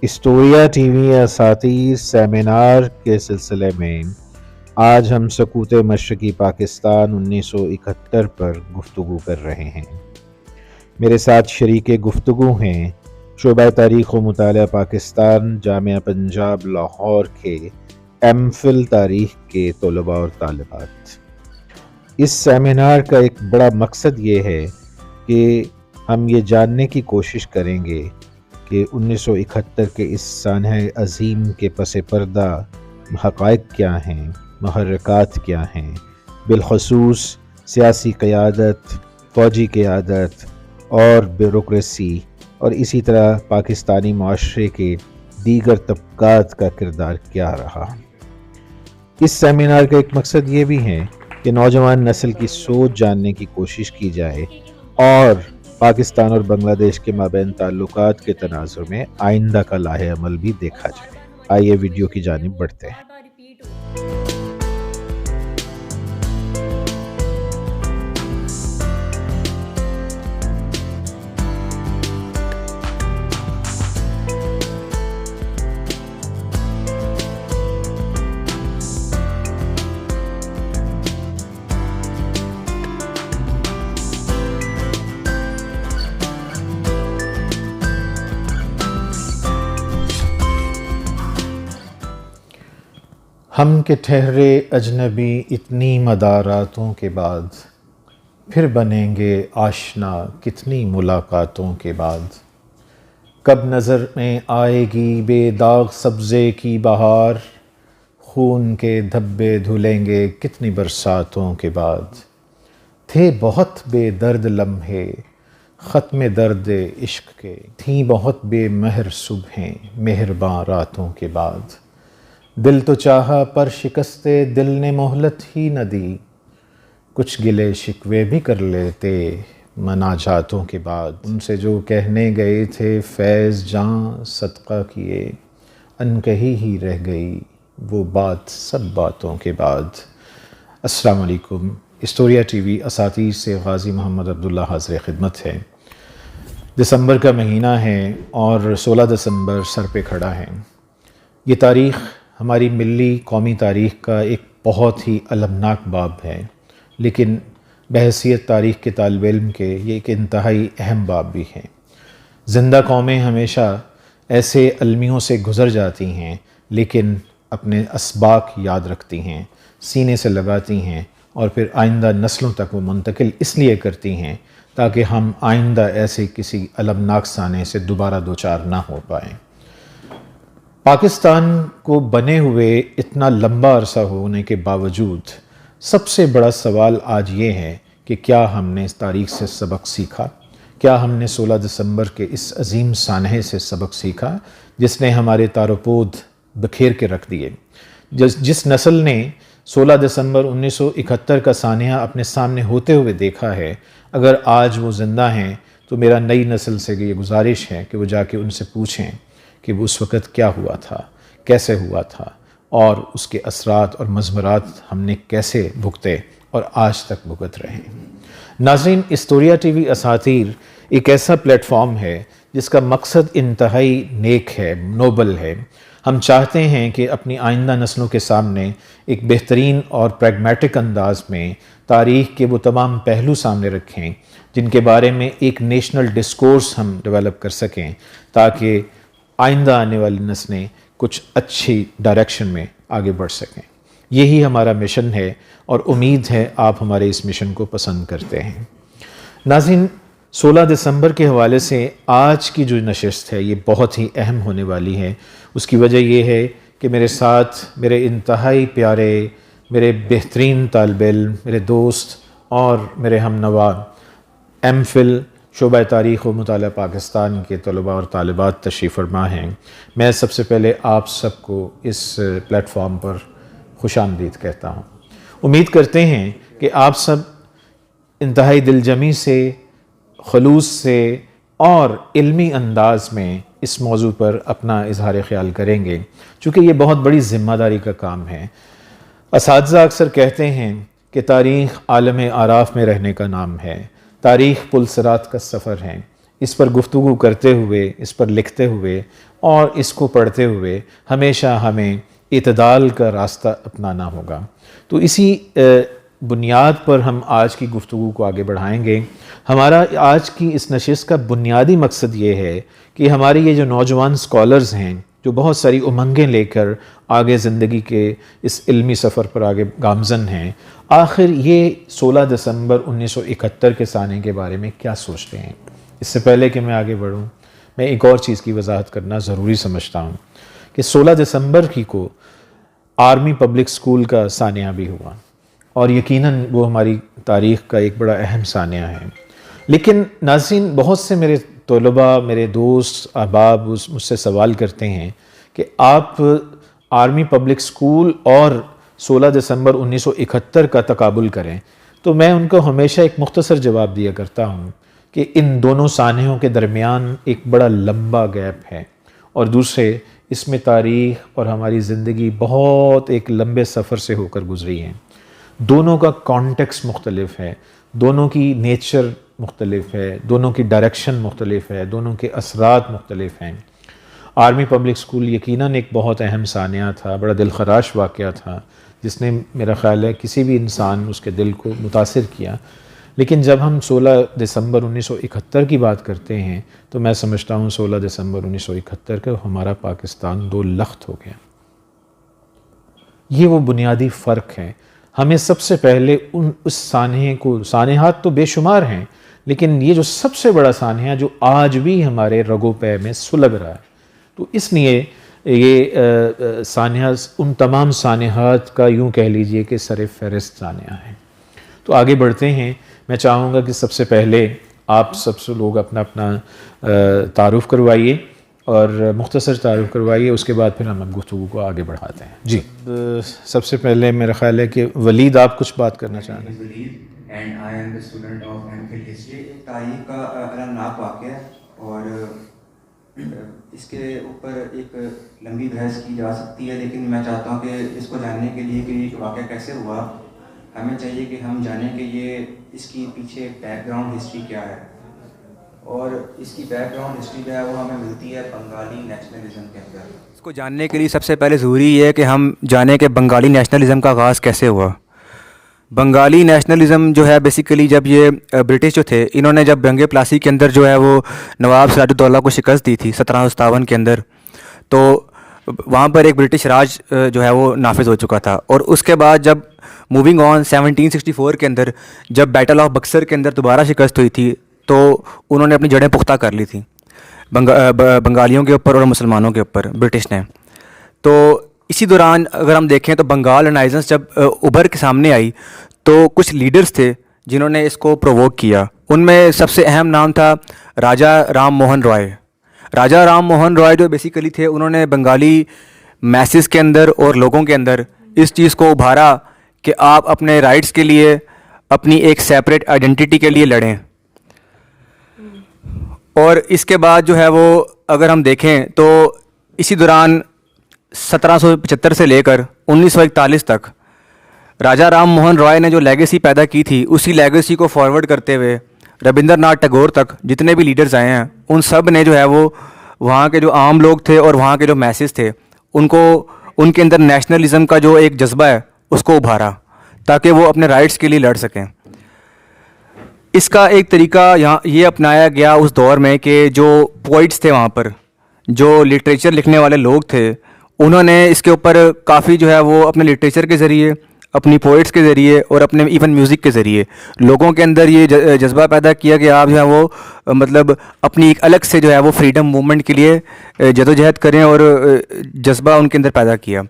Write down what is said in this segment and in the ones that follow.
اسٹوریا T V اساتذہ seminar کے سلسلے میں آج ہم سقوط مشرقی پاکستان 1971 پر گفتگو کر رہے ہیں۔ میرے ساتھ شریک گفتگو ہیں شعبہ تاریخ و مطالعہ پاکستان جامعہ پنجاب لاہور کے ایم فل تاریخ کے طلباء اور طالبات۔ اس سیمینار کا ایک بڑا مقصد یہ ہے کہ ہم یہ جاننے کی کوشش کریں گے کہ 1971 کے اس سانحہ عظیم کے پس پردہ حقائق کیا ہیں، محرکات کیا ہیں، بالخصوص سیاسی قیادت، فوجی قیادت اور بیوروکریسی اور اسی طرح پاکستانی معاشرے کے دیگر طبقات کا کردار کیا رہا۔ اس سیمینار کا ایک مقصد یہ بھی ہے کہ نوجوان نسل کی سوچ جاننے کی کوشش کی جائے اور پاکستان اور بنگلہ دیش کے مابین تعلقات کے تناظر میں آئندہ کا لاہ عمل بھی دیکھا جائے۔ آئیے ویڈیو کی جانب بڑھتے ہیں۔ ہم کے ٹھہرے اجنبی اتنی مداراتوں کے بعد، پھر بنیں گے آشنا کتنی ملاقاتوں کے بعد۔ کب نظر میں آئے گی بے داغ سبزے کی بہار، خون کے دھبے دھلیں گے کتنی برساتوں کے بعد۔ تھے بہت بے درد لمحے ختم درد عشق کے، تھیں بہت بے مہر صبحیں مہرباں راتوں کے بعد۔ دل تو چاہا پر شکست دل نے مہلت ہی نہ دی، کچھ گلے شکوے بھی کر لیتے مناجاتوں کے بعد۔ ان سے جو کہنے گئے تھے فیض جاں صدقہ کیے، انکہی ہی رہ گئی وہ بات سب باتوں کے بعد۔ السلام علیکم۔ اسٹوریا ٹی وی اساتذہ سے غازی محمد عبداللہ حاضر خدمت ہے۔ دسمبر کا مہینہ ہے اور 16 دسمبر سر پہ کھڑا ہے۔ یہ تاریخ ہماری ملی قومی تاریخ کا ایک بہت ہی المناک باب ہے، لیکن بحیثیت تاریخ کے طالب علم کے یہ ایک انتہائی اہم باب بھی ہے۔ زندہ قومیں ہمیشہ ایسے المیوں سے گزر جاتی ہیں، لیکن اپنے اسباق یاد رکھتی ہیں، سینے سے لگاتی ہیں اور پھر آئندہ نسلوں تک وہ منتقل اس لیے کرتی ہیں تاکہ ہم آئندہ ایسے کسی المناک سانحے سے دوبارہ دوچار نہ ہو پائیں۔ پاکستان کو بنے ہوئے اتنا لمبا عرصہ ہونے کے باوجود سب سے بڑا سوال آج یہ ہے کہ کیا ہم نے اس تاریخ سے سبق سیکھا؟ کیا ہم نے 16 دسمبر کے اس عظیم سانحے سے سبق سیکھا جس نے ہمارے تار و پود بکھیر کے رکھ دیے؟ جس نسل نے 16 دسمبر 1971 کا سانحہ اپنے سامنے ہوتے ہوئے دیکھا ہے، اگر آج وہ زندہ ہیں تو میرا نئی نسل سے یہ گزارش ہے کہ وہ جا کے ان سے پوچھیں کہ وہ اس وقت کیا ہوا تھا، کیسے ہوا تھا اور اس کے اثرات اور مضمرات ہم نے کیسے بھگتے اور آج تک بھگت رہے ہیں۔ ناظرین، اسٹوریا ٹی وی اساتذہ ایک ایسا پلیٹ فارم ہے جس کا مقصد انتہائی نیک ہے، نوبل ہے۔ ہم چاہتے ہیں کہ اپنی آئندہ نسلوں کے سامنے ایک بہترین اور پریگمیٹک انداز میں تاریخ کے وہ تمام پہلو سامنے رکھیں جن کے بارے میں ایک نیشنل ڈسکورس ہم ڈیولپ کر سکیں تاکہ آئندہ آنے والی نسلیں کچھ اچھی ڈائریکشن میں آگے بڑھ سکیں۔ یہی ہمارا مشن ہے اور امید ہے آپ ہمارے اس مشن کو پسند کرتے ہیں۔ ناظرین، 16 دسمبر کے حوالے سے آج کی جو نشست ہے یہ بہت ہی اہم ہونے والی ہے۔ اس کی وجہ یہ ہے کہ میرے ساتھ میرے انتہائی پیارے، میرے بہترین طالب علم، میرے دوست اور میرے ہم نوا ایم فل شعبہ تاریخ و مطالعہ پاکستان کے طلباء اور طالبات تشریف فرما ہیں۔ میں سب سے پہلے آپ سب کو اس پلیٹ فارم پر خوش آمدید کہتا ہوں۔ امید کرتے ہیں کہ آپ سب انتہائی دل جمی سے، خلوص سے اور علمی انداز میں اس موضوع پر اپنا اظہار خیال کریں گے، چونکہ یہ بہت بڑی ذمہ داری کا کام ہے۔ اساتذہ اکثر کہتے ہیں کہ تاریخ عالم اعراف میں رہنے کا نام ہے، تاریخ پل صراط کا سفر ہے۔ اس پر گفتگو کرتے ہوئے، اس پر لکھتے ہوئے اور اس کو پڑھتے ہوئے ہمیشہ ہمیں اعتدال کا راستہ اپنانا ہوگا۔ تو اسی بنیاد پر ہم آج کی گفتگو کو آگے بڑھائیں گے۔ ہمارا آج کی اس نشست کا بنیادی مقصد یہ ہے کہ ہمارے یہ جو نوجوان اسکالرز ہیں، جو بہت ساری امنگیں لے کر آگے زندگی کے اس علمی سفر پر آگے گامزن ہیں، آخر یہ 16 دسمبر 1971 کے سانحے کے بارے میں کیا سوچتے ہیں۔ اس سے پہلے کہ میں آگے بڑھوں، میں ایک اور چیز کی وضاحت کرنا ضروری سمجھتا ہوں کہ 16 دسمبر کی کو آرمی پبلک اسکول کا سانحہ بھی ہوا، اور یقیناً وہ ہماری تاریخ کا ایک بڑا اہم سانحہ ہے۔ لیکن ناظرین، بہت سے میرے طلباء، میرے دوست، احباب مجھ سے سوال کرتے ہیں کہ آپ آرمی پبلک اسکول اور 16 دسمبر 1971 کا تقابل کریں، تو میں ان کو ہمیشہ ایک مختصر جواب دیا کرتا ہوں کہ ان دونوں سانحوں کے درمیان ایک بڑا لمبا گیپ ہے، اور دوسرے اس میں تاریخ اور ہماری زندگی بہت ایک لمبے سفر سے ہو کر گزری ہے۔ دونوں کا کانٹیکس مختلف ہے، دونوں کی نیچر مختلف ہے، دونوں کی ڈائریکشن مختلف ہے، دونوں کے اثرات مختلف ہیں۔ آرمی پبلک اسکول یقیناً ایک بہت اہم سانحہ تھا، بڑا دلخراش واقعہ تھا، جس نے میرا خیال ہے کسی بھی انسان اس کے دل کو متاثر کیا۔ لیکن جب ہم 16 دسمبر 1971 کی بات کرتے ہیں تو میں سمجھتا ہوں 16 دسمبر 1971 کا ہمارا پاکستان دو لخت ہو گیا۔ یہ وہ بنیادی فرق ہے۔ ہمیں سب سے پہلے اس سانحے کو، سانحات تو بے شمار ہیں، لیکن یہ جو سب سے بڑا سانحہ جو آج بھی ہمارے رگو پے میں سلگ رہا ہے، تو اس لیے یہ سانحہ ان تمام سانحات کا یوں کہہ لیجئے کہ سر فہرست سانحہ ہے۔ تو آگے بڑھتے ہیں۔ میں چاہوں گا کہ سب سے پہلے آپ سب سے لوگ اپنا تعارف کروائیے اور مختصر تعارف کروائیے، اس کے بعد پھر ہم گفتگو کو آگے بڑھاتے ہیں۔ جی، سب سے پہلے میرا خیال ہے کہ ولید آپ کچھ بات کرنا چاہ رہے ہیں۔ And I am the student of M Phil history. ایک تاریخ کا المناک واقعہ ہے اور اس کے اوپر ایک لمبی بحث کی جا سکتی ہے، لیکن میں چاہتا ہوں کہ اس کو جاننے کے لیے کہ یہ واقعہ کیسے ہوا، ہمیں چاہیے کہ ہم جانیں کہ یہ اس کی پیچھے بیک گراؤنڈ ہسٹری کیا ہے، اور اس کی بیک گراؤنڈ ہسٹری جو ہے وہ ہمیں ملتی ہے بنگالی نیشنلزم کے اندر۔ اس کو جاننے کے لیے سب سے پہلے ضروری یہ ہے کہ ہم جانیں کہ بنگالی نیشنلزم کا آغاز کیسے ہوا۔ بنگالی نیشنلزم جو ہے بیسیکلی جب یہ برٹش جو تھے، انہوں نے جب جنگ پلاسی کے اندر جو ہے وہ نواب سراج الدولہ کو شکست دی تھی 1757 کے اندر، تو وہاں پر ایک برٹش راج جو ہے وہ نافذ ہو چکا تھا، اور اس کے بعد جب موونگ آن 1764 کے اندر جب بیٹل آف بکسر کے اندر دوبارہ شکست ہوئی تھی، تو انہوں نے اپنی جڑیں پختہ کر لی تھیں بنگالیوں کے اوپر اور مسلمانوں کے اوپر برٹش نے۔ تو اسی دوران اگر ہم دیکھیں تو بنگال رینائزنس جب ابھر کے سامنے آئی تو کچھ لیڈرز تھے جنہوں نے اس کو پرووک کیا۔ ان میں سب سے اہم نام تھا راجہ رام موہن رائے۔ راجہ رام موہن رائے جو بیسیکلی تھے، انہوں نے بنگالی میسز کے اندر اور لوگوں کے اندر اس چیز کو ابھارا کہ آپ اپنے رائٹس کے لیے، اپنی ایک سیپریٹ آئیڈینٹی کے لیے لڑیں۔ اور اس کے بعد جو ہے وہ اگر ہم دیکھیں تو اسی دوران 1775 سے لے کر 1941 تک راجہ رام موہن رائے نے جو لیگیسی پیدا کی تھی، اسی لیگیسی کو فارورڈ کرتے ہوئے ربندر ناتھ ٹیگور تک جتنے بھی لیڈرز آئے ہیں، ان سب نے جو ہے وہ وہاں کے جو عام لوگ تھے اور وہاں کے جو میسز تھے، ان کو ان کے اندر نیشنلزم کا جو ایک جذبہ ہے اس کو ابھارا تاکہ وہ اپنے رائٹس کے لیے لڑ سکیں۔ اس کا ایک طریقہ یہاں یہ اپنایا گیا اس دور میں کہ جو پوئٹس تھے وہاں پر، جو لٹریچر لکھنے والے لوگ تھے، انہوں نے اس کے اوپر کافی جو ہے وہ اپنے لٹریچر کے ذریعے، اپنی پوئٹس کے ذریعے اور اپنے ایون میوزک کے ذریعے لوگوں کے اندر یہ جذبہ پیدا کیا کہ آپ جو ہے وہ مطلب اپنی ایک الگ سے جو ہے وہ فریڈم موومنٹ کے لیے جدوجہد کریں، اور جذبہ ان کے اندر پیدا کیا۔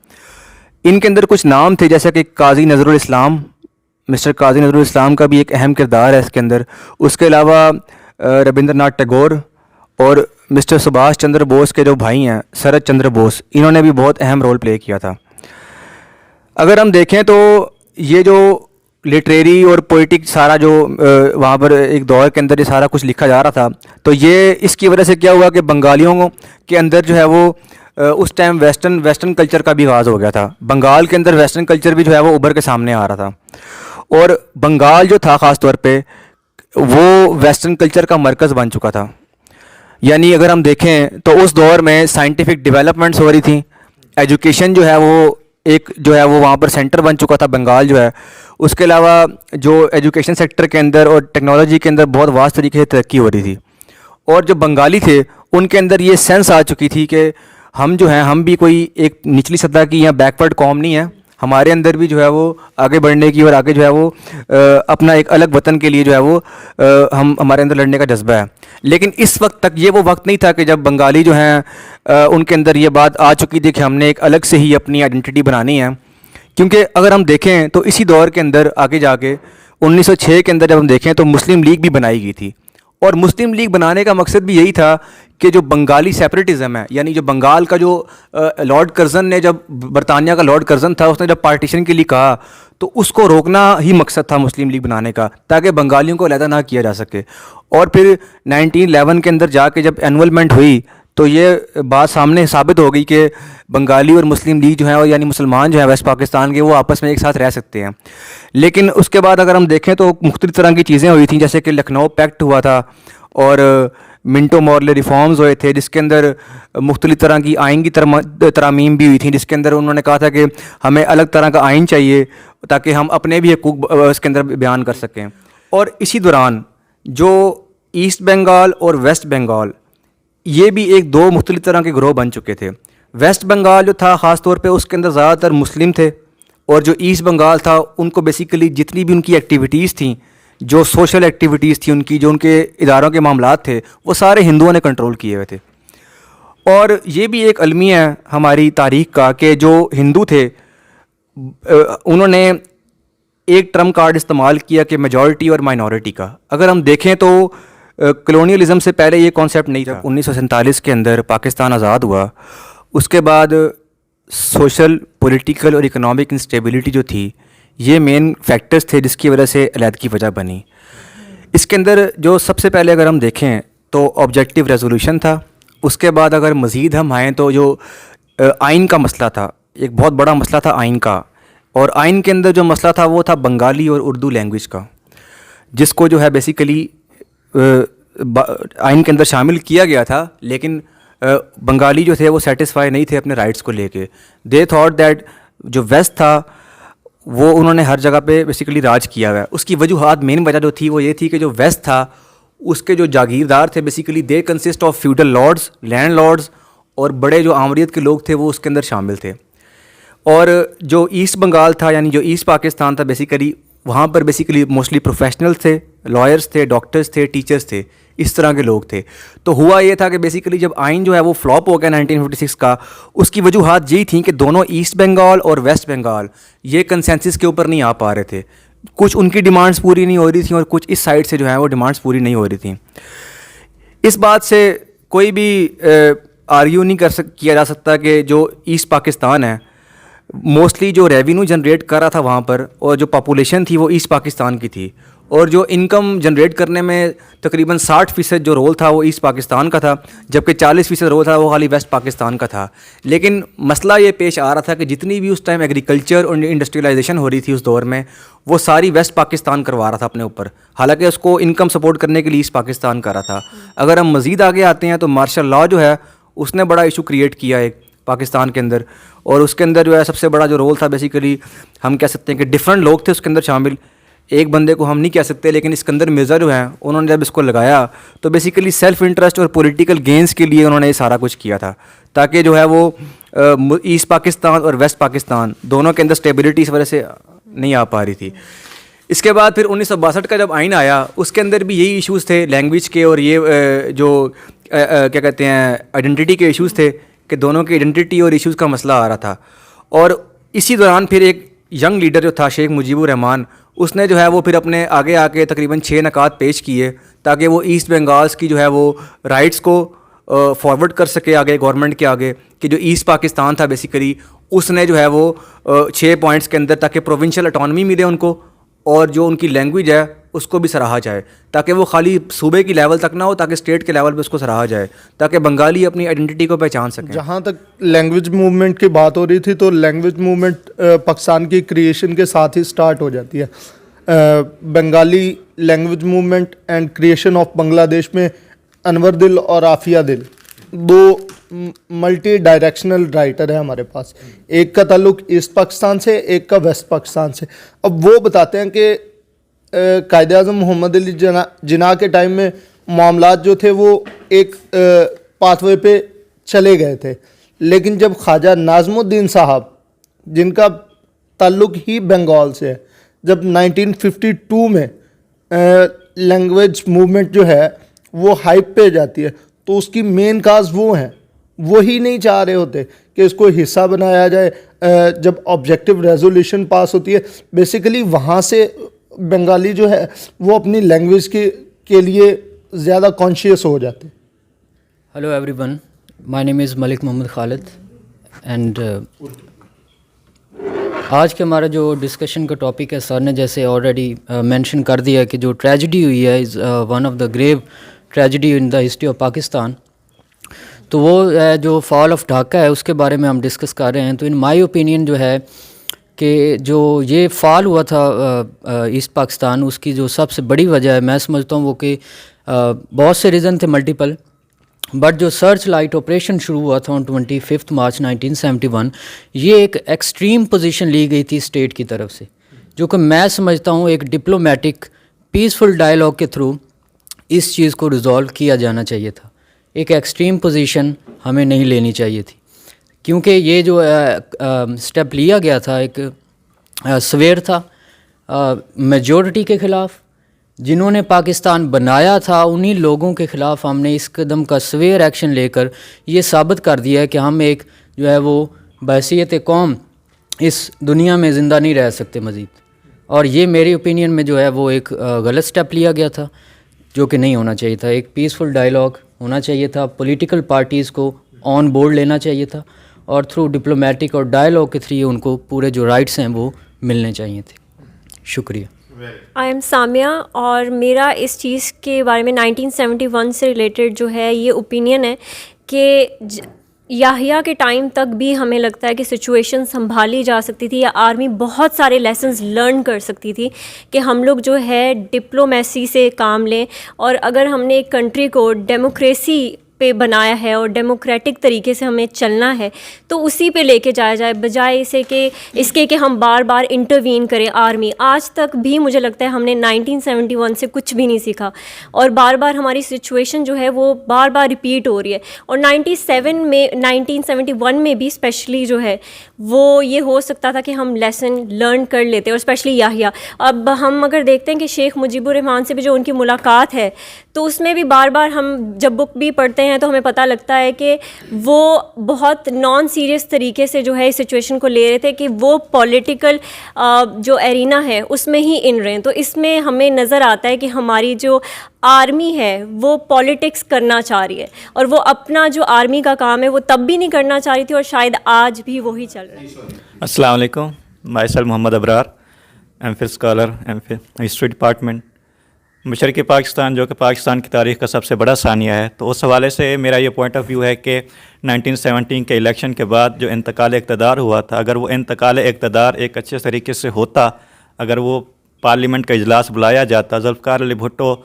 ان کے اندر کچھ نام تھے جیسا کہ قاضی نظر الاسلام، مسٹر قاضی نظر الاسلام کا بھی ایک اہم کردار ہے اس کے اندر۔ اس کے علاوہ ربندر ناتھ ٹیگور اور مسٹر سبھاش چندر بوس کے جو بھائی ہیں سرت چندر بوس، انہوں نے بھی بہت اہم رول پلے کیا تھا۔ اگر ہم دیکھیں تو یہ جو لٹریری اور پوئٹک سارا جو وہاں پر ایک دور کے اندر یہ سارا کچھ لکھا جا رہا تھا، تو یہ اس کی وجہ سے کیا ہوا کہ بنگالیوں کے اندر جو ہے وہ اس ٹائم ویسٹرن کلچر کا بھی آغاز ہو گیا تھا۔ بنگال کے اندر ویسٹرن کلچر بھی جو ہے وہ ابھر کے سامنے آ رہا تھا، اور بنگال جو تھا خاص طور پہ وہ ویسٹرن کلچر کا مرکز بن چکا تھا۔ یعنی اگر ہم دیکھیں تو اس دور میں سائنٹیفک ڈیولپمنٹس ہو رہی تھیں, ایجوکیشن جو ہے وہ ایک جو ہے وہ وہاں پر سینٹر بن چکا تھا بنگال جو ہے. اس کے علاوہ جو ایجوکیشن سیکٹر کے اندر اور ٹیکنالوجی کے اندر بہت واضح طریقے سے ترقی ہو رہی تھی, اور جو بنگالی تھے ان کے اندر یہ سینس آ چکی تھی کہ ہم جو ہیں ہم بھی کوئی ایک نچلی سطح کی یا بیکورڈ قوم نہیں ہے, ہمارے اندر بھی جو ہے وہ آگے بڑھنے کی اور آگے جو ہے وہ اپنا ایک الگ وطن کے لیے جو ہے وہ ہمارے اندر لڑنے کا جذبہ ہے. لیکن اس وقت تک یہ وہ وقت نہیں تھا کہ جب بنگالی جو ہیں ان کے اندر یہ بات آ چکی تھی کہ ہم نے ایک الگ سے ہی اپنی آئیڈینٹی بنانی ہے. کیونکہ اگر ہم دیکھیں تو اسی دور کے اندر آگے جا کے 1906 کے اندر جب ہم دیکھیں تو مسلم لیگ بھی بنائی گئی تھی, اور مسلم لیگ بنانے کا مقصد بھی یہی تھا کہ جو بنگالی سیپریٹزم ہے, یعنی جو بنگال کا جو لارڈ کرزن نے جب برطانیہ کا لارڈ کرزن تھا اس نے جب پارٹیشن کے لیے کہا تو اس کو روکنا ہی مقصد تھا مسلم لیگ بنانے کا, تاکہ بنگالیوں کو علیحدہ نہ کیا جا سکے. اور پھر 1911 کے اندر جا کے جب انولمنٹ ہوئی تو یہ بات سامنے ثابت ہو گئی کہ بنگالی اور مسلم لیگ جو ہیں, اور یعنی مسلمان جو ہیں ویسٹ پاکستان کے, وہ آپس میں ایک ساتھ رہ سکتے ہیں. لیکن اس کے بعد اگر ہم دیکھیں تو مختلف طرح کی چیزیں ہوئی تھیں, جیسے کہ لکھنؤ پیکٹ ہوا تھا اور منٹو مورلے ریفارمز ہوئے تھے, جس کے اندر مختلف طرح کی آئین کی ترامیم بھی ہوئی تھیں, جس کے اندر انہوں نے کہا تھا کہ ہمیں الگ طرح کا آئین چاہیے تاکہ ہم اپنے بھی حقوق اس کے اندر بیان کر سکیں. اور اسی دوران جو ایسٹ بنگال اور ویسٹ بنگال یہ بھی ایک دو مختلف طرح کے گروہ بن چکے تھے. ویسٹ بنگال جو تھا خاص طور پہ اس کے اندر زیادہ تر مسلم تھے, اور جو ایسٹ بنگال تھا ان کو بیسیکلی جتنی بھی ان کی ایکٹیویٹیز تھیں, جو سوشل ایکٹیویٹیز تھیں ان کی, جو ان کے اداروں کے معاملات تھے, وہ سارے ہندوؤں نے کنٹرول کیے ہوئے تھے. اور یہ بھی ایک المیہ ہے ہماری تاریخ کا کہ جو ہندو تھے انہوں نے ایک ٹرم کارڈ استعمال کیا کہ میجورٹی اور مائنورٹی کا. اگر ہم دیکھیں تو کلونیلزم سے پہلے یہ کانسیپٹ نہیں تھا. 1947 کے اندر پاکستان آزاد ہوا, اس کے بعد سوشل پولیٹیکل اور اکنامک انسٹیبلٹی جو تھی یہ مین فیکٹرز تھے جس کی وجہ سے علیحدگی وجہ بنی. اس کے اندر جو سب سے پہلے اگر ہم دیکھیں تو آبجیکٹیو ریزولوشن تھا. اس کے بعد اگر مزید ہم آئیں تو جو آئین کا مسئلہ تھا, ایک بہت بڑا مسئلہ تھا آئین کا, اور آئین کے اندر جو مسئلہ تھا وہ تھا بنگالی اور اردو لینگویج کا, جس کو جو ہے بیسیکلی آئین کے اندر شامل کیا گیا تھا. لیکن بنگالی جو تھے وہ سیٹسفائی نہیں تھے اپنے رائٹس کو لے کے. دے تھاٹ دیٹ جو ویسٹ تھا وہ انہوں نے ہر جگہ پہ بیسیکلی راج کیا ہوا ہے. اس کی وجوہات مین وجہ جو تھی وہ یہ تھی کہ جو ویسٹ تھا اس کے جو جاگیردار تھے basically they consist of feudal lords, landlords, اور بڑے جو آمریت کے لوگ تھے وہ اس کے اندر شامل تھے. اور جو ایسٹ بنگال تھا یعنی جو ایسٹ پاکستان تھا بیسیکلی وہاں پر بیسیکلی موسٹلی پروفیشنل تھے, لائرز تھے, ڈاکٹرز تھے, ٹیچرز تھے, اس طرح کے لوگ تھے. تو ہوا یہ تھا کہ بیسیکلی جب آئین جو ہے وہ فلاپ ہو گیا 1956 کا, اس کی وجوہات یہی تھیں کہ دونوں ایسٹ بنگال اور ویسٹ بنگال یہ کنسنسس کے اوپر نہیں آ پا رہے تھے. کچھ ان کی ڈیمانڈس پوری نہیں ہو رہی تھیں اور کچھ اس سائڈ سے جو ہیں وہ ڈیمانڈس پوری نہیں ہو رہی تھیں. اس بات سے کوئی بھی آرگیو نہیں کیا جا سکتا کہ جو ایسٹ پاکستان ہے موسٹلی جو ریونیو جنریٹ کر رہا تھا وہاں پر, اور جو پاپولیشن تھی وہ ایسٹ پاکستان کی تھی, اور جو انکم جنریٹ کرنے میں تقریباً 60% جو رول تھا وہ ایسٹ پاکستان کا تھا, جبکہ 40% رول تھا وہ خالی ویسٹ پاکستان کا تھا. لیکن مسئلہ یہ پیش آ رہا تھا کہ جتنی بھی اس ٹائم ایگریکلچر اور انڈسٹریلائزیشن ہو رہی تھی اس دور میں وہ ساری ویسٹ پاکستان کروا رہا تھا اپنے اوپر, حالانکہ اس کو انکم سپورٹ کرنے کے لیے ایسٹ پاکستان کر رہا تھا. اگر ہم مزید آگے آتے ہیں تو مارشل لاء جو ہے اس نے بڑا ایشو کریٹ کیا ایک پاکستان کے اندر, اور اس کے اندر جو ہے سب سے بڑا جو رول تھا بیسیکلی ہم کہہ سکتے ہیں کہ ڈفرینٹ لوگ تھے اس کے اندر شامل. ایک بندے کو ہم نہیں کہہ سکتے, لیکن اسکندر مرزا جو ہیں انہوں نے جب اس کو لگایا تو بیسیکلی سیلف انٹرسٹ اور پولیٹیکل گینز کے لیے انہوں نے یہ سارا کچھ کیا تھا, تاکہ جو ہے وہ ایسٹ پاکستان اور ویسٹ پاکستان دونوں کے اندر اسٹیبلٹی اس وجہ سے نہیں آ پا رہی تھی. اس کے بعد پھر 1962 کا جب آئین آیا اس کے اندر بھی یہی ایشوز تھے لینگویج کے, اور یہ جو کیا کہتے ہیں آئیڈینٹی کے ایشوز تھے کہ دونوں کی آئیڈینٹی اور ایشوز کا مسئلہ آ رہا تھا. اور اسی دوران پھر ایک ینگ لیڈر جو تھا شیخ مجیب الرحمان, اس نے جو ہے وہ پھر اپنے آگے آ کے تقریباً 6 نکات پیش کیے تاکہ وہ ایسٹ بنگالس کی جو ہے وہ رائٹس کو فارورڈ کر سکے آگے گورنمنٹ کے آگے, کہ جو ایسٹ پاکستان تھا بیسیکلی اس نے جو ہے وہ 6 پوائنٹس کے اندر تاکہ پروونشل اٹانومی ملے ان کو, اور جو ان کی لینگویج ہے اس کو بھی سراہا جائے, تاکہ وہ خالی صوبے کی لیول تک نہ ہو, تاکہ اسٹیٹ کے لیول پہ اس کو سراہا جائے, تاکہ بنگالی اپنی آئیڈینٹی کو پہچان سکیں. جہاں تک لینگویج موومنٹ کی بات ہو رہی تھی تو لینگویج موومنٹ پاکستان کی کریشن کے ساتھ ہی سٹارٹ ہو جاتی ہے. Bengali language movement and creation of Bangladesh میں انور دل اور عافیہ دل 2 ملٹی ڈائریکشنل رائٹر ہیں ہمارے پاس. ایک کا تعلق ایسٹ پاکستان سے, ایک کا ویسٹ پاکستان سے. اب وہ بتاتے ہیں کہ قائد اعظم محمد علی جناح کے ٹائم میں معاملات جو تھے وہ ایک پاتھ وے پہ چلے گئے تھے, لیکن جب خواجہ ناظم الدین صاحب جن کا تعلق ہی بنگال سے ہے, جب 1952 میں لینگویج موومنٹ جو ہے وہ ہائپ پہ جاتی ہے, تو اس کی مین کاز وہ ہیں, وہی نہیں چاہ رہے ہوتے کہ اس کو حصہ بنایا جائے. جب آبجیکٹو ریزولوشن پاس ہوتی ہے, بیسیکلی وہاں سے بنگالی جو ہے وہ اپنی لینگویج کے لیے زیادہ کانشیس ہو جاتے. Hello everyone, my name is Malik Muhammad Khalid and آج کے ہمارا جو ڈسکشن کا ٹاپک ہے, سر نے جیسے آلریڈی مینشن کر دیا کہ جو ٹریجڈی ہوئی ہے is one of the grave tragedy in the history of Pakistan. تو وہ جو فال آف ڈھاکہ ہے اس کے بارے میں ہم ڈسکس کر رہے ہیں. تو ان مائی اوپینین جو ہے کہ جو یہ فال ہوا تھا ایسٹ پاکستان, اس کی جو سب سے بڑی وجہ ہے میں سمجھتا ہوں وہ کہ بہت سے ریزن تھے ملٹیپل, بٹ جو سرچ لائٹ آپریشن شروع ہوا تھا 25 مارچ 1971, یہ ایک ایکسٹریم پوزیشن لی گئی تھی اسٹیٹ کی طرف سے, جو کہ میں سمجھتا ہوں ایک ڈپلومیٹک پیسفل ڈائلاگ کے تھرو اس چیز کو ریزالو کیا جانا چاہیے تھا. ایک ایکسٹریم پوزیشن ہمیں نہیں لینی چاہیے تھی, کیونکہ یہ جو سٹیپ لیا گیا تھا ایک سویر تھا میجورٹی کے خلاف. جنہوں نے پاکستان بنایا تھا انہی لوگوں کے خلاف ہم نے اس قدم کا سویر ایکشن لے کر یہ ثابت کر دیا ہے کہ ہم ایک جو ہے وہ بحیثیت قوم اس دنیا میں زندہ نہیں رہ سکتے مزید. اور یہ میری اوپینین میں جو ہے وہ ایک غلط سٹیپ لیا گیا تھا, جو کہ نہیں ہونا چاہیے تھا. ایک پیسفل ڈائلاگ ہونا چاہیے تھا, پولیٹیکل پارٹیز کو آن بورڈ لینا چاہیے تھا, اور تھرو ڈپلومیٹک اور ڈائلاگ کے تھرو ان کو پورے جو رائٹس ہیں وہ ملنے چاہیے تھے. شکریہ. آئی ایم سامیہ, اور میرا اس چیز کے بارے میں 1971 سے ریلیٹڈ جو ہے یہ اوپینین ہے کہ یاہیا کے ٹائم تک بھی ہمیں لگتا ہے کہ سچویشن سنبھالی جا سکتی تھی, یا آرمی بہت سارے لیسنز لرن کر سکتی تھی کہ ہم لوگ جو ہے ڈپلومیسی سے کام لیں. اور اگر ہم نے ایک کنٹری کو ڈیموکریسی پہ بنایا ہے اور ڈیموکریٹک طریقے سے ہمیں چلنا ہے, تو اسی پہ لے کے جایا جائے, بجائے اسے کہ اس کے کہ ہم بار بار انٹروین کریں. آرمی آج تک بھی مجھے لگتا ہے ہم نے 1971 سے کچھ بھی نہیں سیکھا, اور بار بار ہماری سچویشن جو ہے وہ بار بار ریپیٹ ہو رہی ہے. اور 1971 میں بھی اسپیشلی جو ہے وہ یہ ہو سکتا تھا کہ ہم لیسن لرن کر لیتے, اور اسپیشلی یاہیا. اب ہم اگر دیکھتے ہیں کہ شیخ مجیب الرحمان سے بھی جو ان کی ملاقات ہے, تو اس میں بھی بار بار ہم جب بک بھی پڑھتے ہیں تو ہمیں پتہ لگتا ہے کہ وہ بہت نان سیریس طریقے سے جو ہے اس سچویشن کو لے رہے تھے کہ وہ پولیٹیکل جو ایرینا ہے اس میں ہی ان رہے ہیں. تو اس میں ہمیں نظر آتا ہے کہ ہماری جو آرمی ہے وہ پولیٹکس کرنا چاہ رہی ہے, اور وہ اپنا جو آرمی کا کام ہے وہ تب بھی نہیں کرنا چاہ رہی تھی, اور شاید آج بھی وہی چل رہا ہے. السلام علیکم, myself Muhammad Abrar, M Phil scholar, M Phil history department. مشرقی پاکستان جو کہ پاکستان کی تاریخ کا سب سے بڑا ثانیہ ہے, تو اس حوالے سے میرا یہ پوائنٹ آف ویو ہے کہ 1917 کے الیکشن کے بعد جو انتقال اقتدار ہوا تھا, اگر وہ انتقال اقتدار ایک اچھے طریقے سے ہوتا, اگر وہ پارلیمنٹ کا اجلاس بلایا جاتا, ذوالفقار علی بھٹو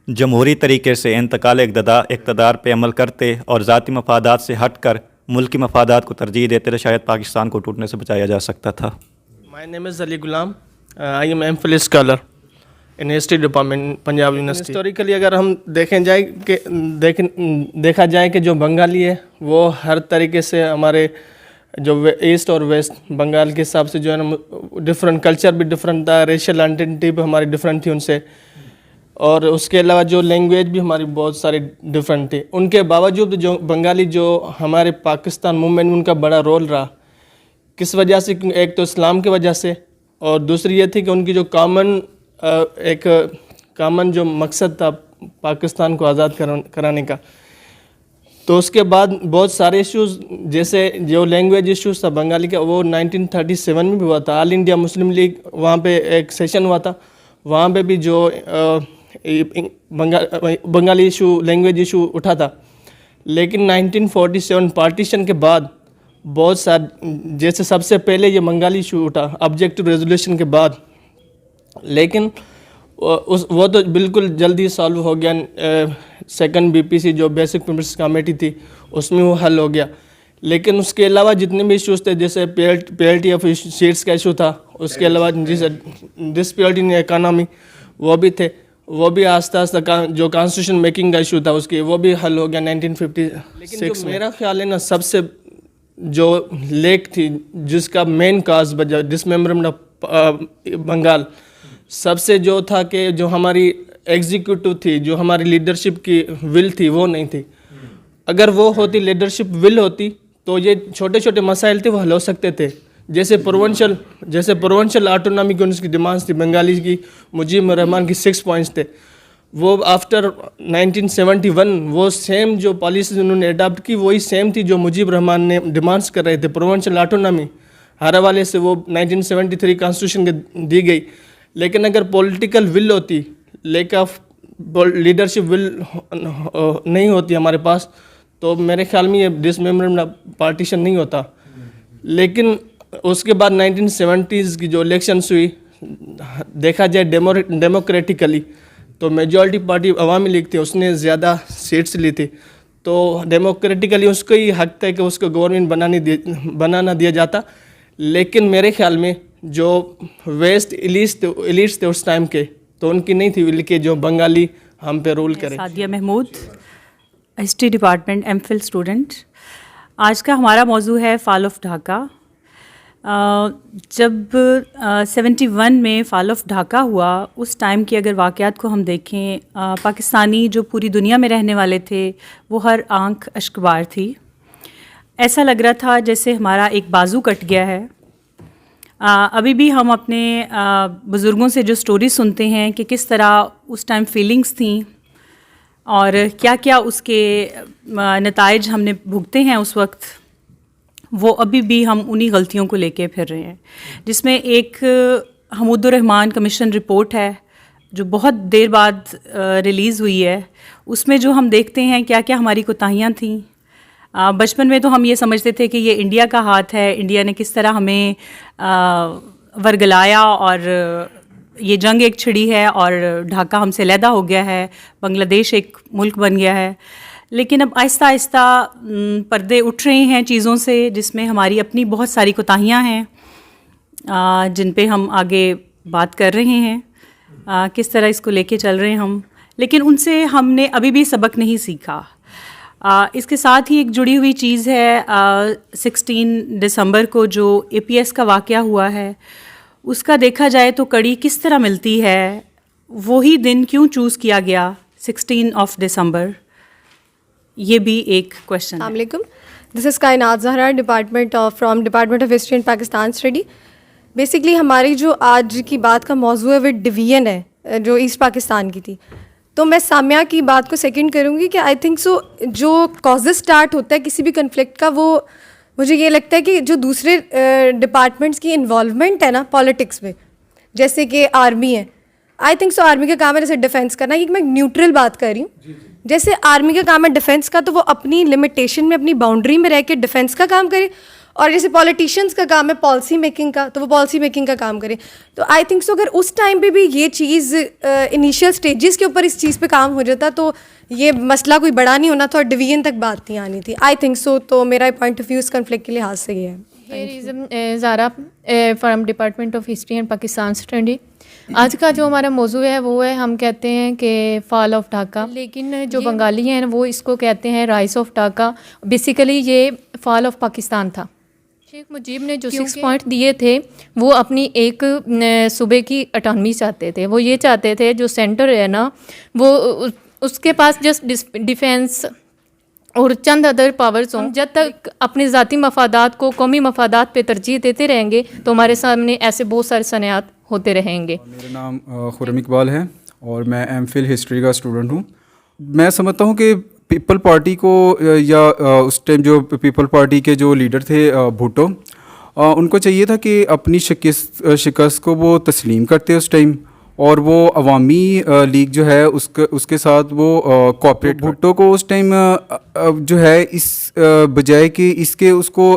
جمہوری طریقے سے انتقال اقتدار پہ عمل کرتے اور ذاتی مفادات سے ہٹ کر ملکی مفادات کو ترجیح دیتے, تو شاید پاکستان کو ٹوٹنے سے بچایا جا سکتا تھا. مائی name is Ali Ghulam, I M Phil scholar in history department Punjab university. Historically اگر ہم دیکھا جائے کہ جو بنگالی ہے وہ ہر طریقے سے ہمارے جو ایسٹ اور ویسٹ بنگال کے حساب سے جو ہے نا ڈفرینٹ کلچر بھی ڈفرینٹ تھا, ریشل آئیڈینٹی بھی ہماری ڈفرینٹ تھی ان سے, اور اس کے علاوہ جو لینگویج بھی ہماری بہت ساری ڈفرینٹ تھی. ان کے باوجود جو بنگالی جو ہمارے پاکستان موومنٹ میں ان کا بڑا رول رہا, کس وجہ سے؟ ایک تو اسلام کی وجہ سے, اور دوسری یہ تھی کہ ان کی جو کامن جو مقصد تھا پاکستان کو آزاد کرانے کا. تو اس کے بعد بہت سارے ایشوز, جیسے جو لینگویج ایشوز تھا بنگالی کا, وہ 1937 میں بھی ہوا تھا. آل انڈیا مسلم لیگ وہاں پہ ایک سیشن ہوا تھا, وہاں پہ بھی جو بنگالی ایشو لینگویج ایشو اٹھا تھا. لیکن 1947 پارٹیشن کے بعد بہت سارے, جیسے سب سے پہلے یہ بنگالی ایشو اٹھا آبجیکٹو ریزولوشن کے بعد, لیکن وہ تو بالکل جلدی سالو ہو گیا. سیکنڈ BPC جو بیسک پرنسپلس کمیٹی تھی اس میں وہ حل ہو گیا. لیکن اس کے علاوہ جتنے بھی ایشوز تھے, جیسے PLT آف سیٹس کا ایشو تھا, اس کے علاوہ جیسے ڈسپیورٹی ان اکانومی وہ بھی تھے, وہ بھی آہستہ آہستہ جو کانسٹیٹیوشن میکنگ کا ایشو تھا اس کے وہ بھی حل ہو گیا 1956. لیکن جو میرا خیال ہے نا, سب سے جو لیک تھی جس کا مین کاز بجا ڈسممبرمنٹ آف بنگال, سب سے جو تھا کہ جو ہماری ایگزیکیوٹو تھی, جو ہماری لیڈرشپ کی ول تھی وہ نہیں تھی. اگر وہ ہوتی, لیڈرشپ ول ہوتی, تو یہ چھوٹے چھوٹے مسائل تھے وہ حل ہو سکتے تھے. جیسے پروونشل آٹونامی کی ان کی ڈیمانڈس تھی, بنگالی کی مجیب الرحمان کی 6 پوائنٹس تھے, وہ آفٹر 1971 وہ سیم جو پالیسیز انہوں نے اڈاپٹ کی وہی سیم تھی جو مجیب الرحمان نے ڈیمانڈس کر رہے تھے. پروونشل آٹونامی ہر حوالے سے وہ 1973 کانسٹیٹیوشن کے دی گئی. لیکن اگر پولیٹیکل ول ہوتی, لیک آف لیڈرشپ ول نہیں ہوتی ہمارے پاس, تو میرے خیال میں یہ ڈسممبرمنٹ پارٹیشن نہیں ہوتا. لیکن اس کے بعد 1970s کی جو الیکشنس ہوئی, دیکھا جائے ڈیموکریٹیکلی, تو میجورٹی پارٹی عوامی لیگ تھی, اس نے زیادہ سیٹس لی تھی. تو ڈیموکریٹیکلی اس کو ہی حق تھا کہ اس کو گورنمنٹ بنانا دیا جاتا. لیکن میرے خیال میں جو ویسٹ ایلیٹس تھے اس ٹائم کے, تو ان کی نہیں تھی ول کے جو بنگالی ہم پہ رول کرے. Sadia Mahmood, history department, MPhil student. آج کا ہمارا موضوع ہے فال آف ڈھاکہ. جب 71 میں فال آف ڈھاکہ ہوا, اس ٹائم کی اگر واقعات کو ہم دیکھیں, پاکستانی جو پوری دنیا میں رہنے والے تھے وہ ہر آنکھ اشکبار تھی. ایسا لگ رہا تھا جیسے ہمارا ایک بازو کٹ گیا ہے. ابھی بھی ہم اپنے بزرگوں سے جو سٹوری سنتے ہیں کہ کس طرح اس ٹائم فیلنگس تھیں اور کیا کیا اس کے نتائج ہم نے بھگتے ہیں اس وقت, وہ ابھی بھی ہم انہی غلطیوں کو لے کے پھر رہے ہیں. جس میں ایک حمود الرحمان کمیشن رپورٹ ہے جو بہت دیر بعد ریلیز ہوئی ہے. اس میں جو ہم دیکھتے ہیں کیا کیا ہماری کوتاہیاں تھیں. بچپن میں تو ہم یہ سمجھتے تھے کہ یہ انڈیا کا ہاتھ ہے, انڈیا نے کس طرح ہمیں ورگلایا اور یہ جنگ ایک چھڑی ہے اور ڈھاکہ ہم سے علیحدہ ہو گیا ہے, بنگلہ دیش ایک ملک بن گیا ہے. لیکن اب آہستہ آہستہ پردے اٹھ رہے ہیں چیزوں سے, جس میں ہماری اپنی بہت ساری کوتاہیاں ہیں جن پہ ہم آگے بات کر رہے ہیں, کس طرح اس کو لے کے چل رہے ہیں ہم. لیکن ان سے ہم نے ابھی بھی سبق نہیں سیکھا. اس کے ساتھ ہی ایک جڑی ہوئی چیز ہے, 16 دسمبر کو جو APS کا واقعہ ہوا ہے, اس کا دیکھا جائے تو کڑی کس طرح ملتی ہے. وہی دن کیوں چوز کیا گیا 16 آف دسمبر, یہ بھی ایک کوشچن. السلام علیکم, دس از کائنات Zahra, department from department of history and Pakistan study. Basically ہماری جو آج کی بات کا موضوع ہے وہ ڈویژن ہے جو ایسٹ پاکستان کی تھی. تو میں سامیہ کی بات کو سیکنڈ کروں گی کہ آئی تھنک سو جو کازز اسٹارٹ ہوتا ہے کسی بھی کنفلکٹ کا, وہ مجھے یہ لگتا ہے کہ جو دوسرے ڈپارٹمنٹس کی انوالومنٹ ہے نا پالیٹکس میں, جیسے کہ آرمی ہے. آئی تھنک سو آرمی کا کام ہے جیسے ڈیفینس کرنا, یہ میں نیوٹرل بات کر رہی ہوں. جیسے آرمی کا کام ہے ڈیفینس کا, تو وہ اپنی لمیٹیشن میں اپنی باؤنڈری میں رہ کے ڈیفینس کا کام کرے, اور جیسے پالیٹیشینس کا کام ہے پالیسی میکنگ کا, تو وہ پالیسی میکنگ کا کام کرے. تو آئی تھنک سو اگر اس ٹائم پہ بھی یہ چیز انیشیل اسٹیجز کے اوپر اس چیز پہ کام ہو جاتا تو یہ مسئلہ کوئی بڑا نہیں ہونا تھا اور ڈویژن تک بات نہیں آنی تھی. I think so. تو میرا پوائنٹ آف ویو اس کنفلکٹ کے لحاظ سے یہ ہے. Zara from department of history and Pakistan study. آج کا جو ہمارا موضوع ہے وہ ہے, ہم کہتے ہیں کہ فال آف ڈھاکہ, لیکن جو بنگالی ہیں وہ اس کو کہتے ہیں رائز آف ڈھاکہ. بیسیکلی یہ فال آف پاکستان تھا. شیخ مجیب نے جو 6 پوائنٹ دیے تھے وہ اپنی ایک صوبے کی اٹانومی چاہتے تھے. وہ یہ چاہتے تھے جو سینٹر ہے نا وہ اس کے پاس جسٹ ڈیفینس اور چند ادر پاورز ہوں. جب تک اپنے ذاتی مفادات کو قومی مفادات پہ ترجیح دیتے رہیں گے تو ہمارے سامنے ایسے بہت سارے صنعات ہوتے رہیں گے. میرا نام خرم اقبال ہے اور میں MPhil ہسٹری کا اسٹوڈنٹ ہوں. میں سمجھتا ہوں کہ پیپل پارٹی کو یا اس ٹائم جو پیپل پارٹی کے جو لیڈر تھے بھٹو, ان کو چاہیے تھا کہ اپنی شکست کو وہ تسلیم کرتے اس ٹائم, اور وہ عوامی لیگ جو ہے اس کے ساتھ وہ کوآپریٹ. بھٹو کو اس ٹائم جو ہے اس بجائے کہ اس کے اس کو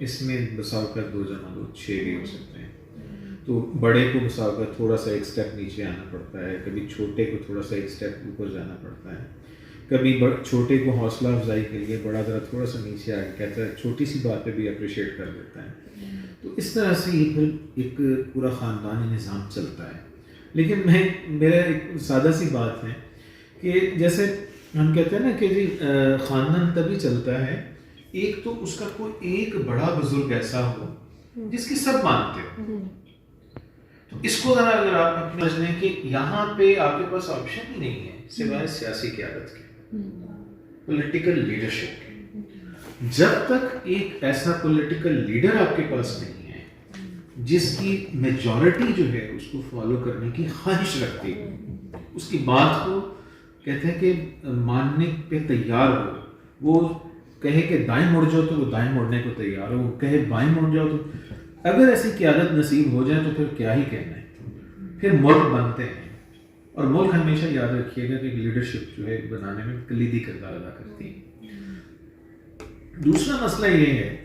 اس میں بسا اوقات 2 × 2 6 بھی ہو سکتے ہیں. تو بڑے کو بسا اوقات تھوڑا سا ایک سٹیپ نیچے آنا پڑتا ہے, کبھی چھوٹے کو تھوڑا سا ایک سٹیپ اوپر جانا پڑتا ہے, کبھی چھوٹے کو حوصلہ افزائی کے لیے بڑا ذرا تھوڑا سا نیچے آ کے کہتا ہے, چھوٹی سی بات پہ بھی اپریشیٹ کر دیتا ہے. تو اس طرح سے یہ پھر ایک پورا خاندانی نظام چلتا ہے. لیکن میرا ایک سادہ سی بات ہے کہ جیسے ہم کہتے ہیں نا کہ جی خاندان تبھی چلتا ہے ایک تو اس کا کوئی ایک بڑا بزرگ ایسا ہو جس کی سب مانتے ہو. تو اس کو ذرا اگر آپ سمجھ لیں کہ یہاں پہ آپ کے پاس آپشن ہی نہیں ہے سوائے سیاسی قیادت کے, پولیٹیکل لیڈرشپ کے. جب تک ایک ایسا پولیٹیکل لیڈر آپ کے پاس نہیں ہے جس کی میجورٹی جو ہے اس کو فالو کرنے کی خواہش رکھتی ہے, اس کی بات کو کہتے ہیں کہ ماننے پہ تیار ہو, وہ کہے کہ دائیں مڑ جاؤ تو وہ دائیں مڑنے کو تیار ہو, وہ کہے بائیں مڑ جاؤ تو, اگر ایسی قیادت نصیب ہو جائے تو پھر کیا ہی کہنا ہے, پھر ملک بنتے ہیں. اور ملک ہمیشہ یاد رکھیے گا کہ لیڈرشپ جو ہے بنانے میں کلیدی کردار ادا کرتی ہے. دوسرا مسئلہ یہ ہے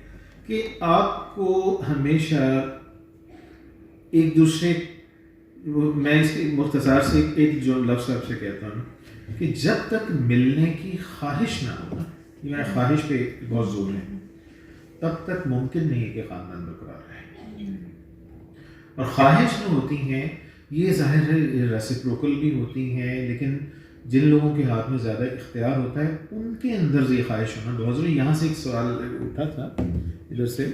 کہ آپ کو ہمیشہ ایک دوسرے, میں اس کی مختصر سے ایک جو لفظ آپ سے کہتا ہوں کہ جب تک ملنے کی خواہش نہ ہو, میرا خواہش پہ بہت زور ہے, تب تک ممکن نہیں ہے کہ خاندان برقرار رہے. اور خواہش جو ہوتی ہیں یہ ظاہر ہے ریسیپروکل بھی ہوتی ہیں, لیکن جن لوگوں کے ہاتھ میں زیادہ اختیار ہوتا ہے ان کے اندر یہ خواہش ہونا بہت ضروری. یہاں سے ایک سوال اٹھا تھا ادھر سے,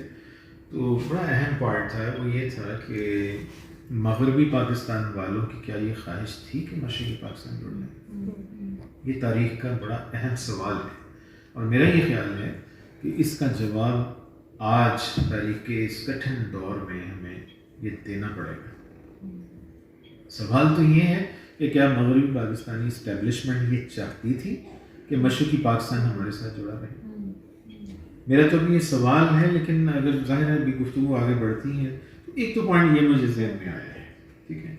تو بڑا اہم پوائنٹ تھا, وہ یہ تھا کہ مغربی پاکستان والوں کی کیا یہ خواہش تھی کہ مشرقی پاکستان جڑ لیں؟ یہ تاریخ کا بڑا اہم سوال ہے, اور میرا یہ خیال ہے کہ اس کا جواب آج تاریخ کے اس کٹھن دور میں ہمیں یہ دینا پڑے گا. سوال تو یہ ہے کہ کیا مغربی پاکستانی اسٹیبلشمنٹ یہ چاہتی تھی کہ مشرقی پاکستان ہمارے ساتھ جڑا رہے؟ میرا تو بھی یہ سوال ہے, لیکن اگر ظاہر ہے بھی گفتگو آگے بڑھتی ہے تو ایک تو پوائنٹ یہ مجھے ذہن میں آیا ہے, ٹھیک ہے.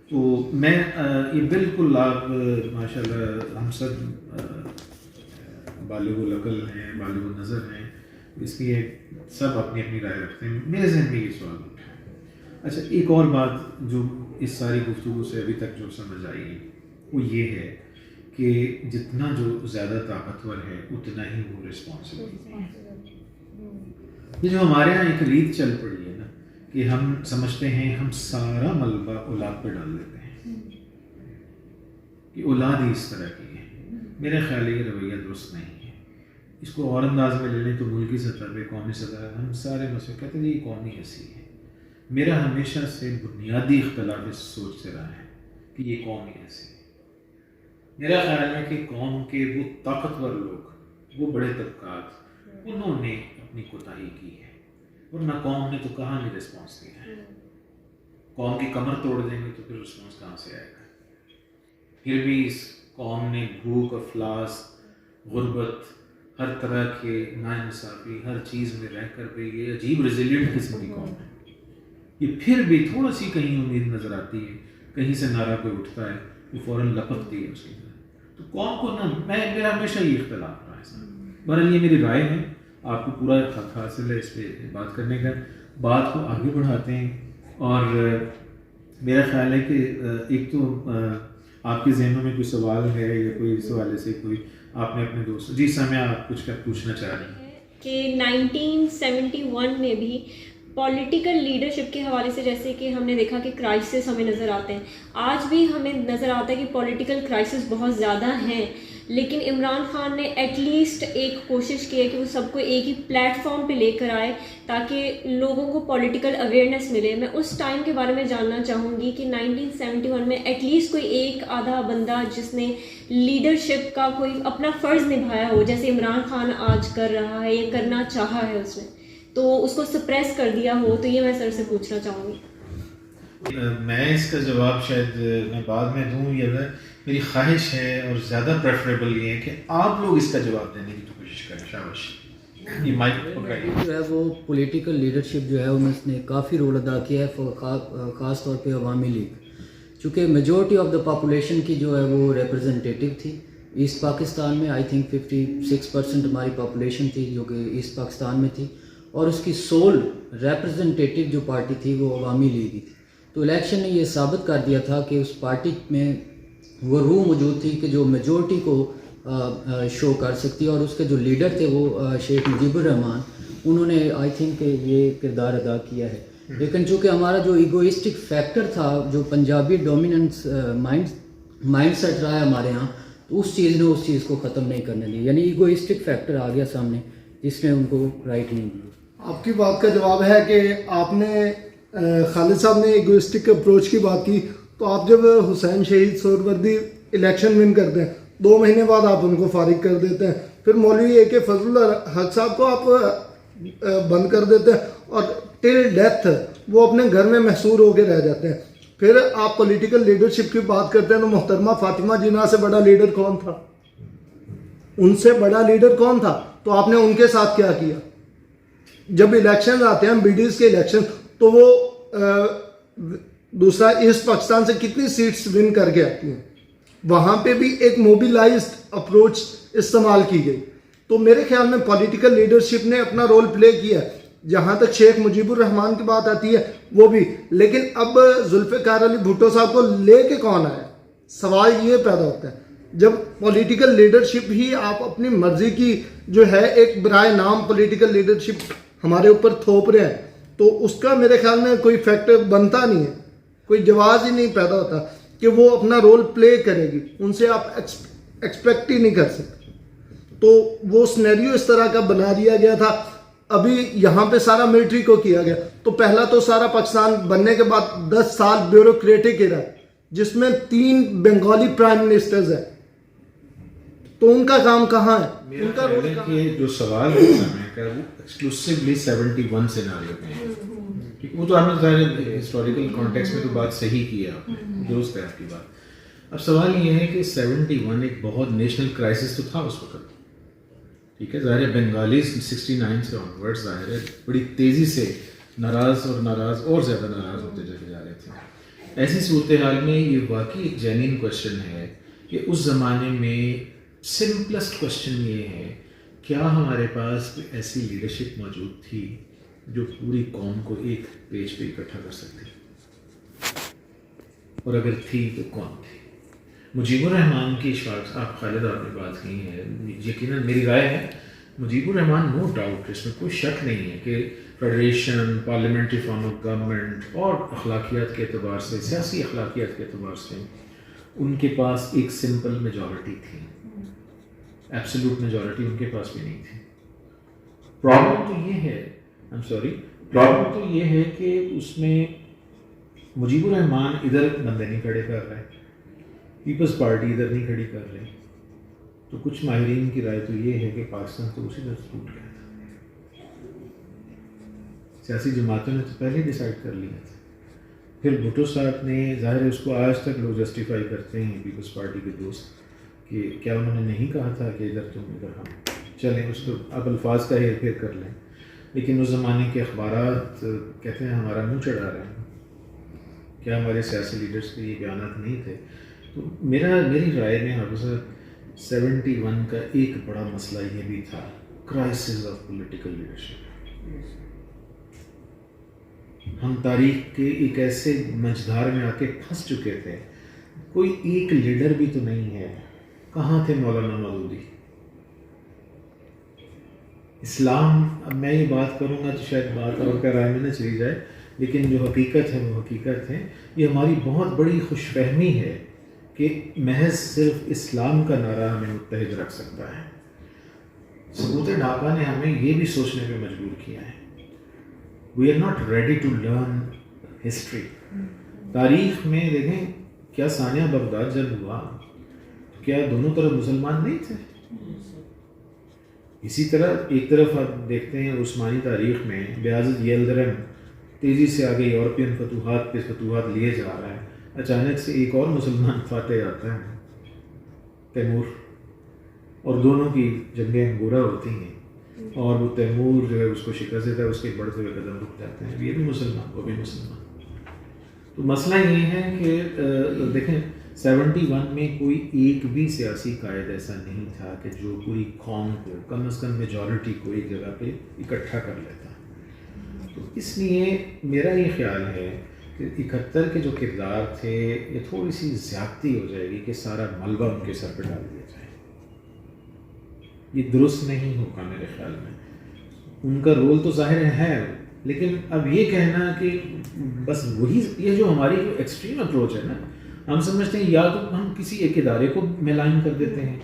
تو میں یہ بالکل آپ ماشاء اللہ ہم سب بالغ العقل ہیں, بالغ النظر ہیں, اس لیے سب اپنی اپنی رائے رکھتے ہیں. میرے ذہن میں یہ سوال اٹھا ہے. اچھا, ایک اور بات جو اس ساری گفتگو سے ابھی تک جو سمجھ آئی ہے وہ یہ ہے کہ جتنا جو زیادہ طاقتور ہے اتنا ہی وہ رسپانسبل ہے. یہ جو ہمارے یہاں ایک ریت چل پڑی ہے نا کہ ہم سمجھتے ہیں ہم سارا ملبہ اولاد پہ ڈال دیتے ہیں کہ اولاد ہی اس طرح کی ہے. میرے خیال یہ رویہ درست نہیں ہے. اس کو اور انداز میں لے لیں تو ملکی سطح پہ, قومی سطح پہ ہم سارے مسئلے کہتے ہیں یہ قومی ایسی ہے. میرا ہمیشہ سے بنیادی اختلاف اس سوچ سے رہا ہے کہ یہ قوم ہی ایسی ہے. میرا خیال ہے کہ قوم کے وہ طاقتور لوگ, وہ بڑے طبقات, انہوں نے اپنی کوتاہی کی ہے, ورنہ قوم نے تو کہاں نہیں رسپانس دیا ہے. قوم کی کمر توڑ دیں گے تو پھر رسپانس کہاں سے آئے گا. پھر بھی اس قوم نے بھوک, افلاس, غربت, ہر طرح کے ناانصافی, ہر چیز میں رہ کر بھی یہ عجیب ریزیلینٹ قسم کی قوم ہے. یہ پھر بھی تھوڑا سی کہیں امید نظر آتی ہے, کہیں سے نعرہ کوئی اٹھتا ہے وہ فوراً لپکتی ہے اس کی طرح. تو قوم کو نہ, میرا ہمیشہ یہ اختلاف رہا ہے. بہرحال یہ میری رائے ہے, آپ کو پورا حق حاصل ہے اس پہ بات کرنے کا. بات کو آگے بڑھاتے ہیں, اور میرا خیال ہے کہ ایک تو آپ کے ذہنوں میں کوئی سوال ہے یا کوئی اس حوالے سے کوئی آپ نے اپنے دوست, جی سامعہ آپ کچھ پوچھنا چاہ رہی ہیں کہ 1971 میں بھی پولیٹیکل لیڈرشپ کے حوالے سے جیسے کہ ہم نے دیکھا کہ کرائسس ہمیں نظر آتے ہیں, آج بھی ہمیں نظر آتا ہے کہ پولیٹیکل کرائسس بہت زیادہ ہیں, لیکن عمران خان نے ایٹ لیسٹ ایک کوشش کی ہے کہ وہ سب کو ایک ہی پلیٹ فارم پہ لے کر آئے تاکہ لوگوں کو پولیٹیکل اویئرنیس ملے. میں اس ٹائم کے بارے میں جاننا چاہوں گی کہ 1971 میں ایٹ لیسٹ کوئی ایک آدھا بندہ جس نے لیڈرشپ کا کوئی اپنا فرض نبھایا ہو, جیسے عمران خان آج کر رہا ہے یا کرنا چاہا ہے اس نے, تو اس کو سپریس کر دیا ہو, تو یہ میں سر سے پوچھنا چاہوں گی. میں اس کا جواب شاید میں بعد میں دوں, یا میری خواہش ہے اور زیادہ پریفریبل یہ ہے کہ آپ لوگ اس کا جواب دینے کی کوشش کریں. شاباش. یہ مائک پکڑائیے. جو ہے وہ پولیٹیکل لیڈرشپ جو ہے ان میں اس نے کافی رول ادا کیا ہے, خاص طور پہ عوامی لیگ, چونکہ میجورٹی آف دا پاپولیشن کی جو ہے وہ ریپرزنٹیٹیو تھی ایسٹ پاکستان میں. آئی تھنک 56% ہماری پاپولیشن تھی جو کہ ایسٹ پاکستان میں تھی, اور اس کی سول ریپرزنٹیٹیو جو پارٹی تھی وہ عوامی لیگ ہی تھی. تو الیکشن نے یہ ثابت کر دیا تھا کہ اس پارٹی میں وہ روح موجود تھی کہ جو میجورٹی کو شو کر سکتی ہے، اور اس کے جو لیڈر تھے وہ شیخ مجیب الرحمان، انہوں نے آئی تھنک کہ یہ کردار ادا کیا ہے. لیکن چونکہ ہمارا جو ایگوئسٹک فیکٹر تھا، جو پنجابی ڈومیننس مائنڈ سیٹ رہا ہے ہمارے ہاں، تو اس چیز نے اس چیز کو ختم نہیں کرنے دیا. یعنی ایگوئسٹک فیکٹر آ گیا سامنے جس نے ان کو رائٹ نہیں دیا. آپ کی بات کا جواب ہے کہ آپ نے خالد صاحب نے ایگوئسٹک اپروچ کی بات کی، تو آپ جب حسین شہید سہروردی الیکشن ون کرتے ہیں 2 مہینے بعد آپ ان کو فارغ کر دیتے ہیں، پھر مولوی AK فضل الحق صاحب کو آپ بند کر دیتے ہیں اور ٹل ڈیتھ وہ اپنے گھر میں محصور ہو کے رہ جاتے ہیں. پھر آپ پولیٹیکل لیڈرشپ کی بات کرتے ہیں تو محترمہ فاطمہ جناح سے بڑا لیڈر کون تھا؟ ان سے بڑا لیڈر کون تھا؟ تو آپ نے ان کے ساتھ کیا کیا؟ جب الیکشن آتے ہیں BDs کے الیکشن تو وہ دوسرا ایسٹ پاکستان سے کتنی سیٹس ون کر کے آتی ہیں، وہاں پہ بھی ایک موبیلائزڈ اپروچ استعمال کی گئی. تو میرے خیال میں پولیٹیکل لیڈرشپ نے اپنا رول پلے کیا. جہاں تک شیخ مجیب الرحمان کی بات آتی ہے وہ بھی، لیکن اب ذوالفقار علی بھٹو صاحب کو لے کے کون آیا؟ سوال یہ پیدا ہوتا ہے. جب پولیٹیکل لیڈرشپ ہی آپ اپنی مرضی کی جو ہے ایک برائے نام پولیٹیکل لیڈرشپ ہمارے اوپر تھوپ رہے ہیں، تو اس کا میرے خیال میں کوئی فیکٹر بنتا نہیں ہے، کوئی جواز ہی نہیں پیدا ہوتا کہ وہ اپنا رول پلے کرے گی. ان سے آپ ایکسپیکٹ ہی نہیں کر سکتے. تو وہ سینیریو اس طرح کا بنا دیا گیا تھا. ابھی یہاں پہ سارا ملٹری کو کیا گیا، تو پہلا تو سارا پاکستان بننے کے بعد 10 سال بیوروکریٹک ایرا ہے جس میں 3 بنگالی پرائم منسٹرز ہیں. تو ان کا کام کہاں ہے؟ ان کا رول کہاں ہے؟ جو سوال ہے سامنے کا وہ ایکسکلوسیولی 71 سیناریو میں ہے. وہ تو ہم نے ظاہر ہسٹوریکل کانٹیکسٹ میں تو بات صحیح کی ہے آپ نے، درست ہے آپ کی بات. اب سوال یہ ہے کہ 71 ایک بہت نیشنل کرائسس تو تھا اس وقت، ٹھیک ہے. ظاہر ہے بنگالیز 69 سے آنورڈ ظاہر ہے بڑی تیزی سے ناراض اور زیادہ ناراض ہوتے چلے جا رہے تھے. ایسی صورتحال میں یہ واقعی ایک جینین کوشچن ہے کہ اس زمانے میں سمپلسٹ کوشچن یہ ہے، کیا ہمارے پاس کوئی ایسی لیڈرشپ موجود تھی جو پوری قوم کو ایک پیج پہ اکٹھا کر سکتی، اور اگر تھی تو کون تھی؟ مجیب الرحمان کی اشفاق، آپ خالد آپ نے بات کی ہے، یقیناً میری رائے ہے مجیب الرحمان نو ڈاؤٹ، اس میں کوئی شک نہیں ہے کہ federation, parliamentary form of government اور اخلاقیات کے اعتبار سے، سیاسی اخلاقیات کے اعتبار سے ان کے پاس ایک سمپل میجورٹی تھی. ایبسولوٹ میجورٹی ان کے پاس بھی نہیں تھی. پرابلم تو یہ ہے کہ اس میں مجیب الرحمان ادھر بندے نہیں کھڑے کر رہے، پیپلز پارٹی ادھر نہیں کھڑی کر رہے. تو کچھ ماہرین کی رائے تو یہ ہے کہ پاکستان تو اسی طرح ٹوٹ گیا تھا. سیاسی جماعتوں نے تو پہلے ڈیسائیڈ کر لیا تھا. پھر بھٹو صاحب نے، ظاہر ہے اس کو آج تک لوگ جسٹیفائی کرتے ہیں پیپلز پارٹی کے دوست، کہ کیا انہوں نے نہیں کہا تھا کہ ادھر تم ادھر ہم چلیں. اس کو اب الفاظ کا ہیر پھیر کر لیں، لیکن اس زمانے کے اخبارات کہتے ہیں ہمارا منہ چڑھا رہے ہیں. کیا ہمارے سیاسی لیڈرز کے یہ بیانات نہیں تھے؟ تو میری رائے میں حافظہ 71 کا ایک بڑا مسئلہ یہ بھی تھا، کرائسس آف پولیٹیکل لیڈرشپ. ہم تاریخ کے ایک ایسے منجدھار میں آ کے پھنس چکے تھے، کوئی ایک لیڈر بھی تو نہیں ہے. کہاں تھے مولانا مودودی؟ اسلام، اب میں یہ بات کروں گا تو شاید بات اور کا رائے میں نہ چلی جائے، لیکن جو حقیقت ہے وہ حقیقت ہے. یہ ہماری بہت بڑی خوش فہمی ہے کہ محض صرف اسلام کا نعرہ ہمیں متحد رکھ سکتا ہے. سقوط ڈھاکہ نے ہمیں یہ بھی سوچنے پہ مجبور کیا ہے. We are not ready to learn history. تاریخ میں دیکھیں، کیا ثانیہ بغداد جب ہوا کیا دونوں طرف مسلمان نہیں تھے؟ اسی طرح ایک طرف آپ دیکھتے ہیں عثمانی تاریخ میں بیازد یلدرم تیزی سے آگے یورپین فتوحات پہ فتوحات لیے جا رہا ہے. اچانک سے ایک اور مسلمان فاتح آتا ہے، تیمور، اور دونوں کی جنگیں انگورہ ہوتی ہیں، اور وہ تیمور جو ہے اس کو شکست دیتا ہے، اس کے بڑھتے ہوئے قدم رک جاتے ہیں. یہ بھی مسلمان، وہ بھی مسلمان. تو مسئلہ یہ ہے کہ دیکھیں 71 میں کوئی ایک بھی سیاسی قائد ایسا نہیں تھا کہ جو پوری قوم کو، کم از کم میجورٹی کو ایک جگہ پہ اکٹھا کر لیتا. تو اس لیے میرا یہ خیال ہے کہ 71 کے جو کردار تھے یہ تھوڑی سی زیادتی ہو جائے گی کہ سارا ملبہ ان کے سر پہ ڈال دیا جائے. یہ درست نہیں ہوگا میرے خیال میں. ان کا رول تو ظاہر ہے, لیکن اب یہ کہنا کہ بس وہی, یہ جو ہماری جو ایکسٹریم اپروچ ہے نا, ہم سمجھتے ہیں یا تو ہم کسی ایک ادارے کو ملائن کر دیتے ہیں,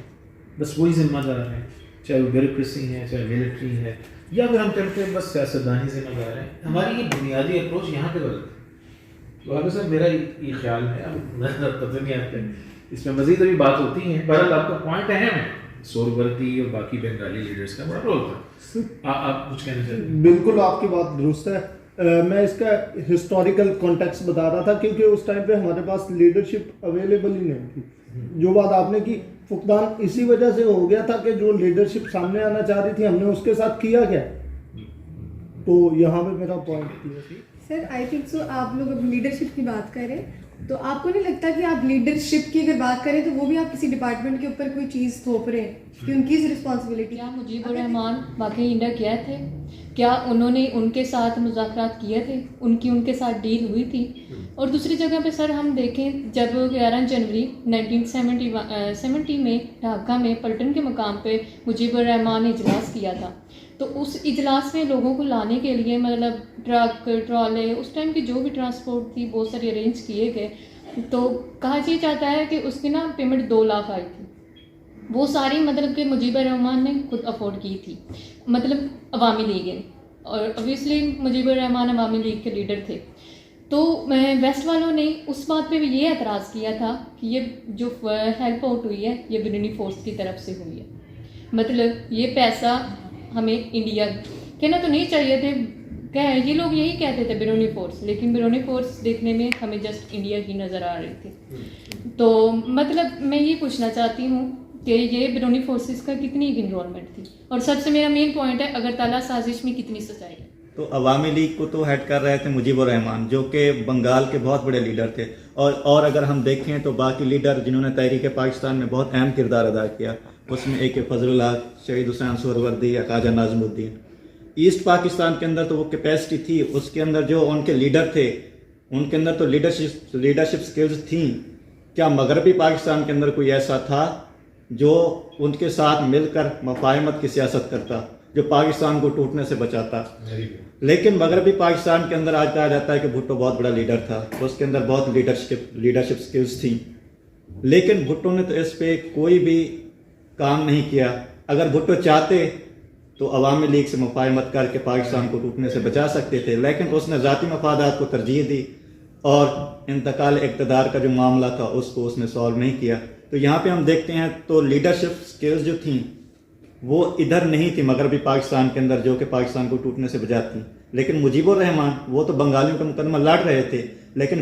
بس وہی ذمہ دار ہے, چاہے وہ بیوروکریسی ہے چاہے ملٹری ہے, یا پھر ہم کہتے ہیں بس سیاستدانی ذمہ دار ہے. ہماری یہ بنیادی اپروچ یہاں پہ غلط ہے. تو آگے صاحب میرا یہ خیال ہے, اب پتہ نہیں آپ اس میں مزید ابھی بات ہوتی ہیں. بہرحال آپ کا پوائنٹ اہم ہے, سورورتی اور باقی بنگالی لیڈرز کا بڑا رول تھا. آپ کچھ کہنا چاہتے ہیں؟ بالکل آپ کی بات درست ہے. میں اس کا ہسٹوریکل کانٹیکس بتا رہا تھا کیونکہ اس ٹائم پہ ہمارے پاس لیڈرشپ اویلیبل ہی نہیں تھی. جو بات آپ نے کی, فقدان اسی وجہ سے ہو گیا تھا کہ جو لیڈرشپ سامنے آنا چاہ رہی تھی ہم نے اس کے ساتھ کیا کیا. تو یہاں پہ میرا پوائنٹ کیا تھی. سر آئی تھنک سو آپ لوگ اب لیڈرشپ کی بات کریں تو آپ کو نہیں لگتا کہ آپ لیڈرشپ کی اگر بات کریں تو وہ بھی آپ کسی ڈپارٹمنٹ کے اوپر کوئی چیز تھوپ رہے ہیں کہ ان کی رسپانسبلٹی. کیا مجیب الرحمان واقعی انڈیا گئے تھے؟ کیا انہوں نے ان کے ساتھ مذاکرات کیے تھے؟ ان کے ساتھ ڈیل ہوئی تھی؟ اور دوسری جگہ پہ سر ہم دیکھیں جب 11 جنوری 1970 میں ڈھاکہ میں پلٹن کے مقام پہ مجیب الرحمان نے اجلاس کیا تھا, تو اس اجلاس میں لوگوں کو لانے کے لیے مطلب ٹرک ٹرالے اس ٹائم کی جو بھی ٹرانسپورٹ تھی بہت ساری ارینج کیے گئے. تو کہا یہ جاتا ہے کہ اس کی نا پیمنٹ 2 لاکھ آئی تھی. وہ ساری مطلب کہ مجیب الرحمان نے خود افورڈ کی تھی, مطلب عوامی لیگ ہے, اور اوبیسلی مجیب الرحمان عوامی لیگ کے لیڈر تھے. تو ویسٹ والوں نے اس بات پہ بھی یہ اعتراض کیا تھا کہ یہ جو ہیلپ آؤٹ ہوئی ہے یہ بیرونی فورس کی طرف سے ہوئی ہے, مطلب یہ پیسہ ہمیں انڈیا کہنا تو نہیں چاہیے تھے, یہ لوگ یہی کہتے تھے بیرونی فورس, لیکن بیرونی فورس دیکھنے میں ہمیں جسٹ انڈیا کی نظر آ رہی تھی. تو مطلب میں یہ پوچھنا چاہتی ہوں کہ یہ بیرونی فورسز کا کتنی انرولمنٹ تھی, اور سب سے میرا مین پوائنٹ ہے اگرتلہ سازش میں کتنی سچائی ہے. تو عوامی لیگ کو تو ہیڈ کر رہے تھے مجیب الرحمان, جو کہ بنگال کے بہت بڑے لیڈر تھے. اور اگر ہم دیکھیں تو باقی لیڈر جنہوں نے تحریک پاکستان میں بہت اہم کردار ادا کیا, اس میں ایک فضل اللہ, شہید حسین سہروردی یا خواجہ ناظم الدین. ایسٹ پاکستان کے اندر تو وہ کیپیسٹی تھی, اس کے اندر جو ان کے لیڈر تھے ان کے اندر تو لیڈرشپ سکلز تھیں. کیا مغربی پاکستان کے اندر کوئی ایسا تھا جو ان کے ساتھ مل کر مفاہمت کی سیاست کرتا, جو پاکستان کو ٹوٹنے سے بچاتا؟ لیکن مغربی پاکستان کے اندر آج کہا جاتا ہے کہ بھٹو بہت بڑا لیڈر تھا, اس کے اندر بہت لیڈرشپ سکلز تھیں, لیکن بھٹو نے تو اس پہ کوئی بھی کام نہیں کیا. اگر بھٹو چاہتے تو عوامی لیگ سے مفاہمت کر کے پاکستان کو ٹوٹنے سے بچا سکتے تھے, لیکن اس نے ذاتی مفادات کو ترجیح دی اور انتقال اقتدار کا جو معاملہ تھا اس کو اس نے سالو نہیں کیا. تو یہاں پہ ہم دیکھتے ہیں تو لیڈرشپ سکلز جو تھیں وہ ادھر نہیں تھی مغربی پاکستان کے اندر جو کہ پاکستان کو ٹوٹنے سے بچاتی. لیکن مجیب الرحمان وہ تو بنگالیوں کا مقدمہ لڑ رہے تھے, لیکن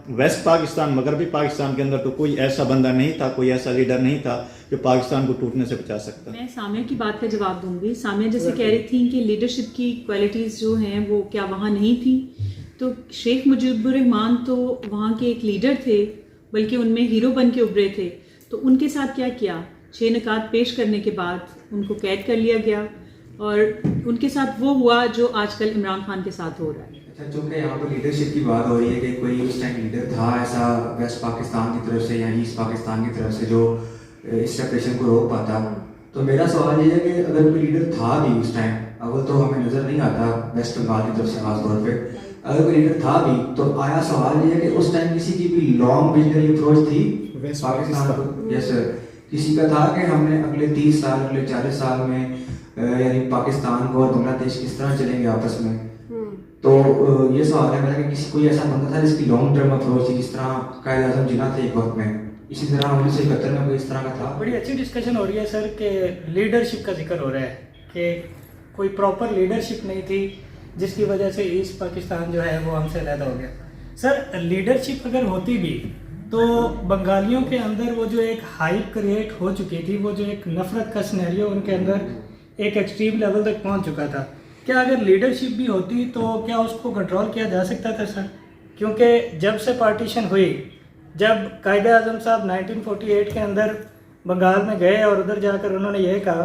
ویسٹ پاکستان مغربی پاکستان کے اندر تو کوئی ایسا بندہ نہیں تھا, کوئی ایسا لیڈر نہیں تھا جو پاکستان کو ٹوٹنے سے بچا سکتا. میں سامیہ کی بات کا جواب دوں گی. سامیہ جیسے کہہ رہی تھیں کہ لیڈرشپ کی کوالٹیز جو ہیں وہ کیا وہاں نہیں تھیں, تو شیخ مجیب الرحمان تو وہاں کے ایک لیڈر تھے, بلکہ ان میں ہیرو بن کے ابھرے تھے. تو ان کے ساتھ کیا کیا, 6 نکات پیش کرنے کے بعد ان کو قید کر لیا گیا, اور ان کے ساتھ وہ ہوا جو آج کل عمران خان کے ساتھ ہو رہا ہے. اچھا, چونکہ یہاں پر لیڈرشپ کی بات ہو رہی ہے کہ کوئی اس ٹائم لیڈر تھا ایسا ویسٹ پاکستان کی طرف سے یا ایسٹ پاکستان کی طرف سے جو اس سیپریشن کو روک پاتا, تو میرا سوال یہ ہے کہ اگر کوئی لیڈر تھا بھی اس ٹائم, اول تو ہمیں نظر نہیں آتا ویسٹ بنگال کی طرف سے خاص طور پہ, اگر کوئی لیڈر تھا بھی تو آیا سوال یہ ہے کہ اس ٹائم کسی کی بھی لانگ ویژنری اپروچ تھی پاکستان کو؟ یس سر, کسی کا تھا کہ ہم نے اگلے 30 سال اگلے 40 سال میں یعنی پاکستان کو اور بنگلہ دیش کس طرح چلیں گے آپس میں. تو یہ سوال ہے میرا کہ کسی کوئی ایسا بندہ تھا جس کی لانگ ٹرم اپروچ تھی, جس طرح قائد اعظم جناح تھے ایک وقت میں, اسی طرح 1971 میں کوئی اس طرح کا تھا؟ بڑی اچھی ڈسکشن ہو رہی ہے سر کہ لیڈرشپ کا ذکر ہو رہا ہے کہ کوئی پراپر لیڈرشپ نہیں تھی جس کی وجہ سے ایسٹ پاکستان جو ہے وہ ہم سے علیحدہ ہو گیا. سر لیڈرشپ اگر ہوتی بھی تو بنگالیوں کے اندر وہ جو ایک ہائپ کریٹ ہو چکی تھی, وہ جو ایک نفرت کا سینیریو ان کے اندر ایک ایکسٹریم لیول تک پہنچ چکا تھا, کیا اگر لیڈرشپ بھی ہوتی تو کیا اس کو کنٹرول کیا جا سکتا تھا سر؟ کیونکہ جب سے پارٹیشن ہوئی, جب قائد اعظم صاحب 1948 کے اندر بنگال میں گئے اور ادھر جا کر انہوں نے یہ کہا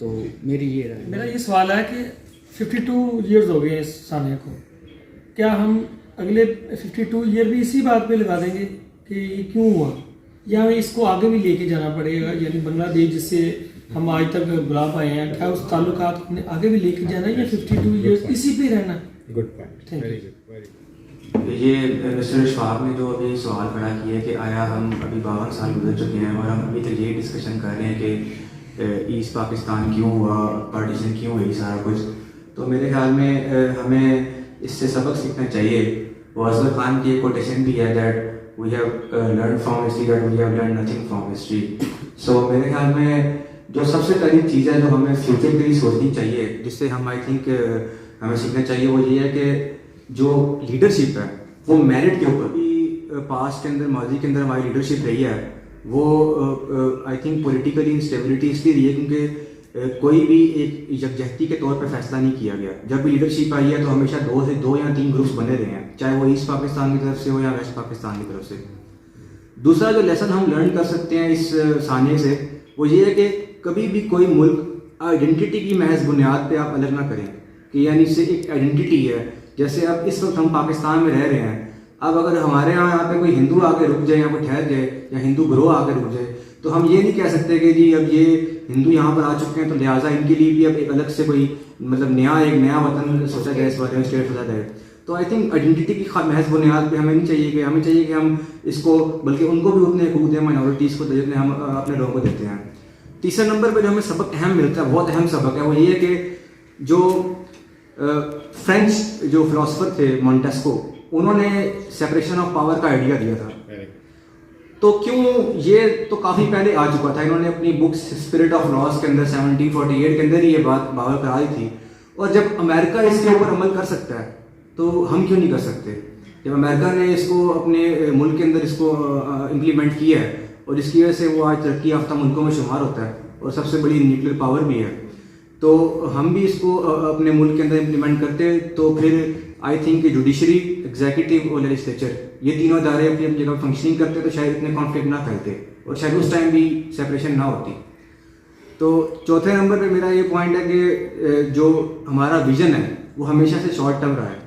تو میری یہ رائے. میرا یہ سوال ہے کہ 52 ایئرز ہو گئے اس ثانیہ کو, کیا ہم اگلے 52 ایئر بھی اسی بات پہ لگا دیں گے کہ یہ کیوں ہوا, یا اس کو آگے بھی لے کے جانا پڑے گا؟ یعنی بنگلہ دیش جس سے ہم آج تک بلا پائے ہیں, کیا اس تعلقات کو ہم نے آگے بھی لے کے جانا ہے یا 52 ایئرز اسی پہ رہنا؟ Good point, very good. یہ مسٹر اشفاق نے جو ابھی سوال کھڑا کیا ہے کہ آیا ہم ابھی 52 سال گزر چکے ہیں اور ہم ابھی تک یہ ڈسکشن کر رہے ہیں کہ ایسٹ پاکستان کیوں ہوا, پارٹیشن کیوں ہوئی, سارا کچھ. تو میرے خیال میں ہمیں اس سے سبق سیکھنا چاہیے. وہ اصغر خان کی ایک کوٹیشن بھی ہے that we have learn from history that we have learn nothing from history. So میرے خیال میں جو سب سے پہلی چیز ہے جو ہمیں فیوچر کے لیے سوچنی چاہیے, جس سے ہم آئی تھنک ہمیں سیکھنا چاہیے, وہ یہ ہے کہ جو لیڈرشپ ہے وہ میرٹ کے اوپر بھی پاسٹ کے اندر, ماضی کے اندر ہماری لیڈرشپ رہی ہے, وہ آئی تھنک پولیٹیکلی انسٹیبلٹی اس لیے رہی ہے کیونکہ کوئی بھی ایک یکجہتی کے طور پہ فیصلہ نہیں کیا گیا. جب بھی لیڈرشپ آئی ہے تو ہمیشہ 2 یا 3 گروپس بنے رہے ہیں, چاہے وہ ایسٹ پاکستان کی طرف سے ہو یا ویسٹ پاکستان کی طرف سے. دوسرا جو لیسن ہم لرن کر سکتے ہیں اس ثانیے سے, وہ یہ ہے کہ کبھی بھی کوئی ملک آئیڈینٹی کی محض بنیاد پہ آپ الگ نہ کریں, کہ یعنی اس سے ایک آئیڈینٹی ہے. جیسے اب اس وقت ہم پاکستان میں رہ رہے ہیں, اب اگر ہمارے یہاں پہ کوئی ہندو آ کے رک جائے یا کوئی ٹھہر جائے یا ہندو گروہ آ کے رک جائے, تو ہم یہ نہیں کہہ سکتے کہ جی اب یہ ہندو یہاں پر آ چکے ہیں تو لہٰذا ان کے لیے بھی اب ایک الگ سے کوئی مطلب ایک نیا وطن سوچا جائے, اس بارے میں اسٹیٹ سوچا جائے. تو آئی تھنک آئیڈینٹی کی محض بنیاد پہ ہمیں نہیں چاہیے ہمیں چاہیے کہ ہم اس کو, بلکہ ان کو بھی اتنے حقوق دیں مائنورٹیز کو جتنے ہم اپنے لوگوں کو دیتے ہیں. تیسرے نمبر پہ جو ہمیں سبق اہم ملتا ہے, بہت اہم سبق ہے, وہ یہ ہے کہ جو فرینچ جو فلاسفر تھے مونٹیسکو, انہوں نے سیپریشن آف پاور کا آئیڈیا دیا تھا. تو کیوں, یہ تو کافی پہلے آ چکا تھا, انہوں نے اپنی بکس اسپرٹ آف لاس کے اندر 1748 کے اندر ہی یہ بات باور کرا دی تھی. اور جب امریکہ اس کے اوپر عمل کر سکتا ہے تو ہم کیوں نہیں کر سکتے؟ جب امریکہ نے اس کو اپنے ملک کے اندر اس کو امپلیمنٹ کیا ہے اور اس کی وجہ سے وہ آج ترقی یافتہ ملکوں میں شمار ہوتا ہے اور سب سے بڑی نیوکلیر پاور بھی ہے, تو ہم بھی اس کو اپنے ملک کے اندر امپلیمنٹ کرتے تو پھر آئی تھنک کہ جوڈیشری, ایگزیکٹو اور لیجسلیچر یہ تینوں ادارے اپنی اپنی جگہ فنکشننگ کرتے تو شاید اتنے کانفلکٹ نہ پھیلتے اور شاید اس ٹائم بھی سیپریشن نہ ہوتی. تو چوتھے نمبر پہ میرا یہ پوائنٹ ہے کہ جو ہمارا ویژن ہے وہ ہمیشہ سے شارٹ ٹرم رہا ہے.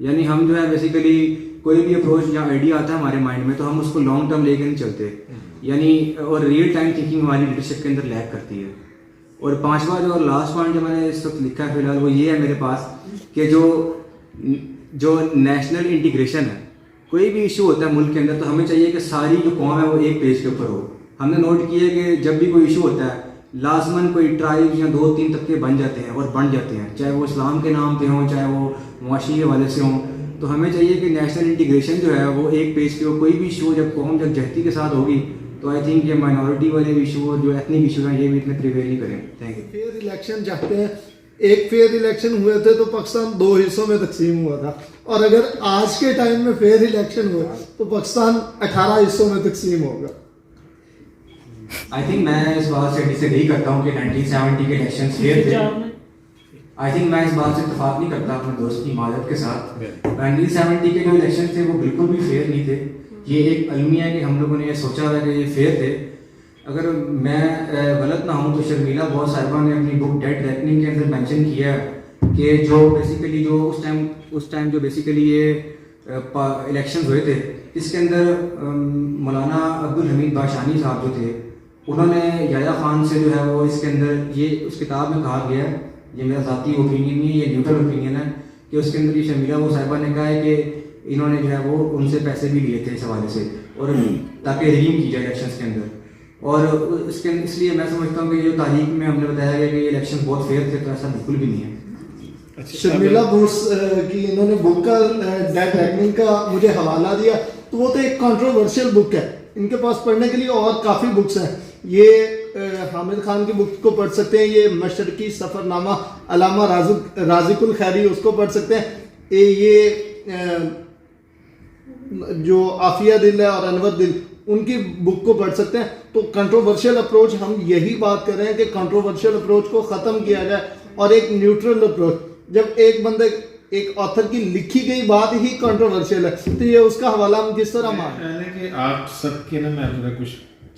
یعنی ہم جو ہے بیسیکلی کوئی بھی اپروچ یا آئیڈیا آتا ہے ہمارے مائنڈ میں تو ہم اس کو لانگ ٹرم لے کے نہیں چلتے, یعنی اور ریئل ٹائم تھنکنگ ہماری لیڈرشپ کے اندر لیک کرتی ہے. اور پانچواں جو اور لاسٹ پوائنٹ جو میں نے اس وقت لکھا ہے فی الحال وہ یہ ہے میرے پاس کہ جو نیشنل انٹیگریشن ہے, کوئی بھی ایشو ہوتا ہے ملک کے اندر تو ہمیں چاہیے کہ ساری جو قوم ہے وہ ایک پیج کے اوپر ہو. ہم نے نوٹ کیا ہے کہ جب بھی کوئی ایشو ہوتا ہے لازماً کوئی ٹرائب یا 2-3 طبقے بن جاتے ہیں اور بن جاتے ہیں, چاہے وہ اسلام کے نام پہ ہوں چاہے وہ معاشی حوالے سے ہوں. تو ہمیں چاہیے کہ نیشنل انٹیگریشن جو ہے وہ ایک پیج کے, کوئی بھی ایشو جب قوم جب جہتی کے ساتھ ہوگی تو آئی تھنک یہ مائنورٹی والے ایشو اور جو ایتھنک ایشو ہیں یہ بھی اتنے پریویل نہیں کریں. Thank you. فیئر الیکشن چاہتے ہیں, ایک فیئر الیکشن ہوئے تھے تو پاکستان 2 حصوں میں تقسیم ہوا تھا, اور اگر آج کے ٹائم میں فیئر الیکشن ہوئے تو پاکستان 18 حصوں میں تقسیم ہوگا. آئی تھنک میں اس بات سے ڈس ایگری کرتا ہوں کہ 1970 کے الیکشنز فیئر تھے. آئی تھنک میں اس بات سے اتفاق نہیں کرتا اپنے دوست کی معذرت کے ساتھ. 1970 کے جو الیکشن تھے وہ بالکل بھی فیئر نہیں تھے. یہ ایک المیہ ہے کہ ہم لوگوں نے یہ سوچا ہوا ہے کہ یہ فیئر تھے. اگر میں غلط نہ ہوں تو شرمیلا بوس صاحبہ نے اپنی بک ڈیڈ ریکننگ کے اندر مینشن کیا ہے کہ جو بیسیکلی جو اس ٹائم جو بیسیکلی یہ الیکشنز ہوئے تھے اس کے اندر مولانا عبدالحمید باشانی صاحب جو تھے انہوں نے یحییٰ خان سے جو ہے وہ اس کے اندر یہ اس کتاب میں کہا گیا ہے, یہ میرا ذاتی اوپینین نہیں ہے, یہ نیوٹرل اوپینین ہے, کہ اس کے اندر یہ شرمیلا بوس صاحبہ نے کہا ہے کہ انہوں نے جو ہے وہ ان سے پیسے بھی لیے تھے اس حوالے سے اور تاکہ ریڈیم کی جائے الیکشنز کے اندر. اور اس لیے میں سمجھتا ہوں کہ جو تاریخ میں ہم نے بتایا گیا کہ یہ الیکشن بہت فیئر تھے, تو ایسا بالکل بھی نہیں ہے. شرمیلا بوس کی انہوں نے بک کا ڈیڈ ریکننگ کا مجھے حوالہ دیا تو وہ تو ایک کنٹروورشل بک ہے, ان کے پاس پڑھنے کے لیے اور کافی بکس ہیں. یہ حامد خان کی بک کو پڑھ سکتے ہیں, یہ مشرقی سفر نامہ علامہ رازق الخیری اس کو پڑھ سکتے ہیں, یہ جو عافیہ دل ہے اور انور دل ان کی بک کو پڑھ سکتے ہیں. تو کنٹروورشل اپروچ ہم یہی بات کر رہے ہیں کہ کنٹروورشل اپروچ کو ختم کیا جائے اور ایک نیوٹرل اپروچ. جب ایک بندے ایک آتھر کی لکھی گئی بات ہی کنٹروورشل ہے تو یہ اس کا حوالہ ہم کس طرح مانیں؟ کہ آپ سب کے نا میں کچھ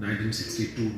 1962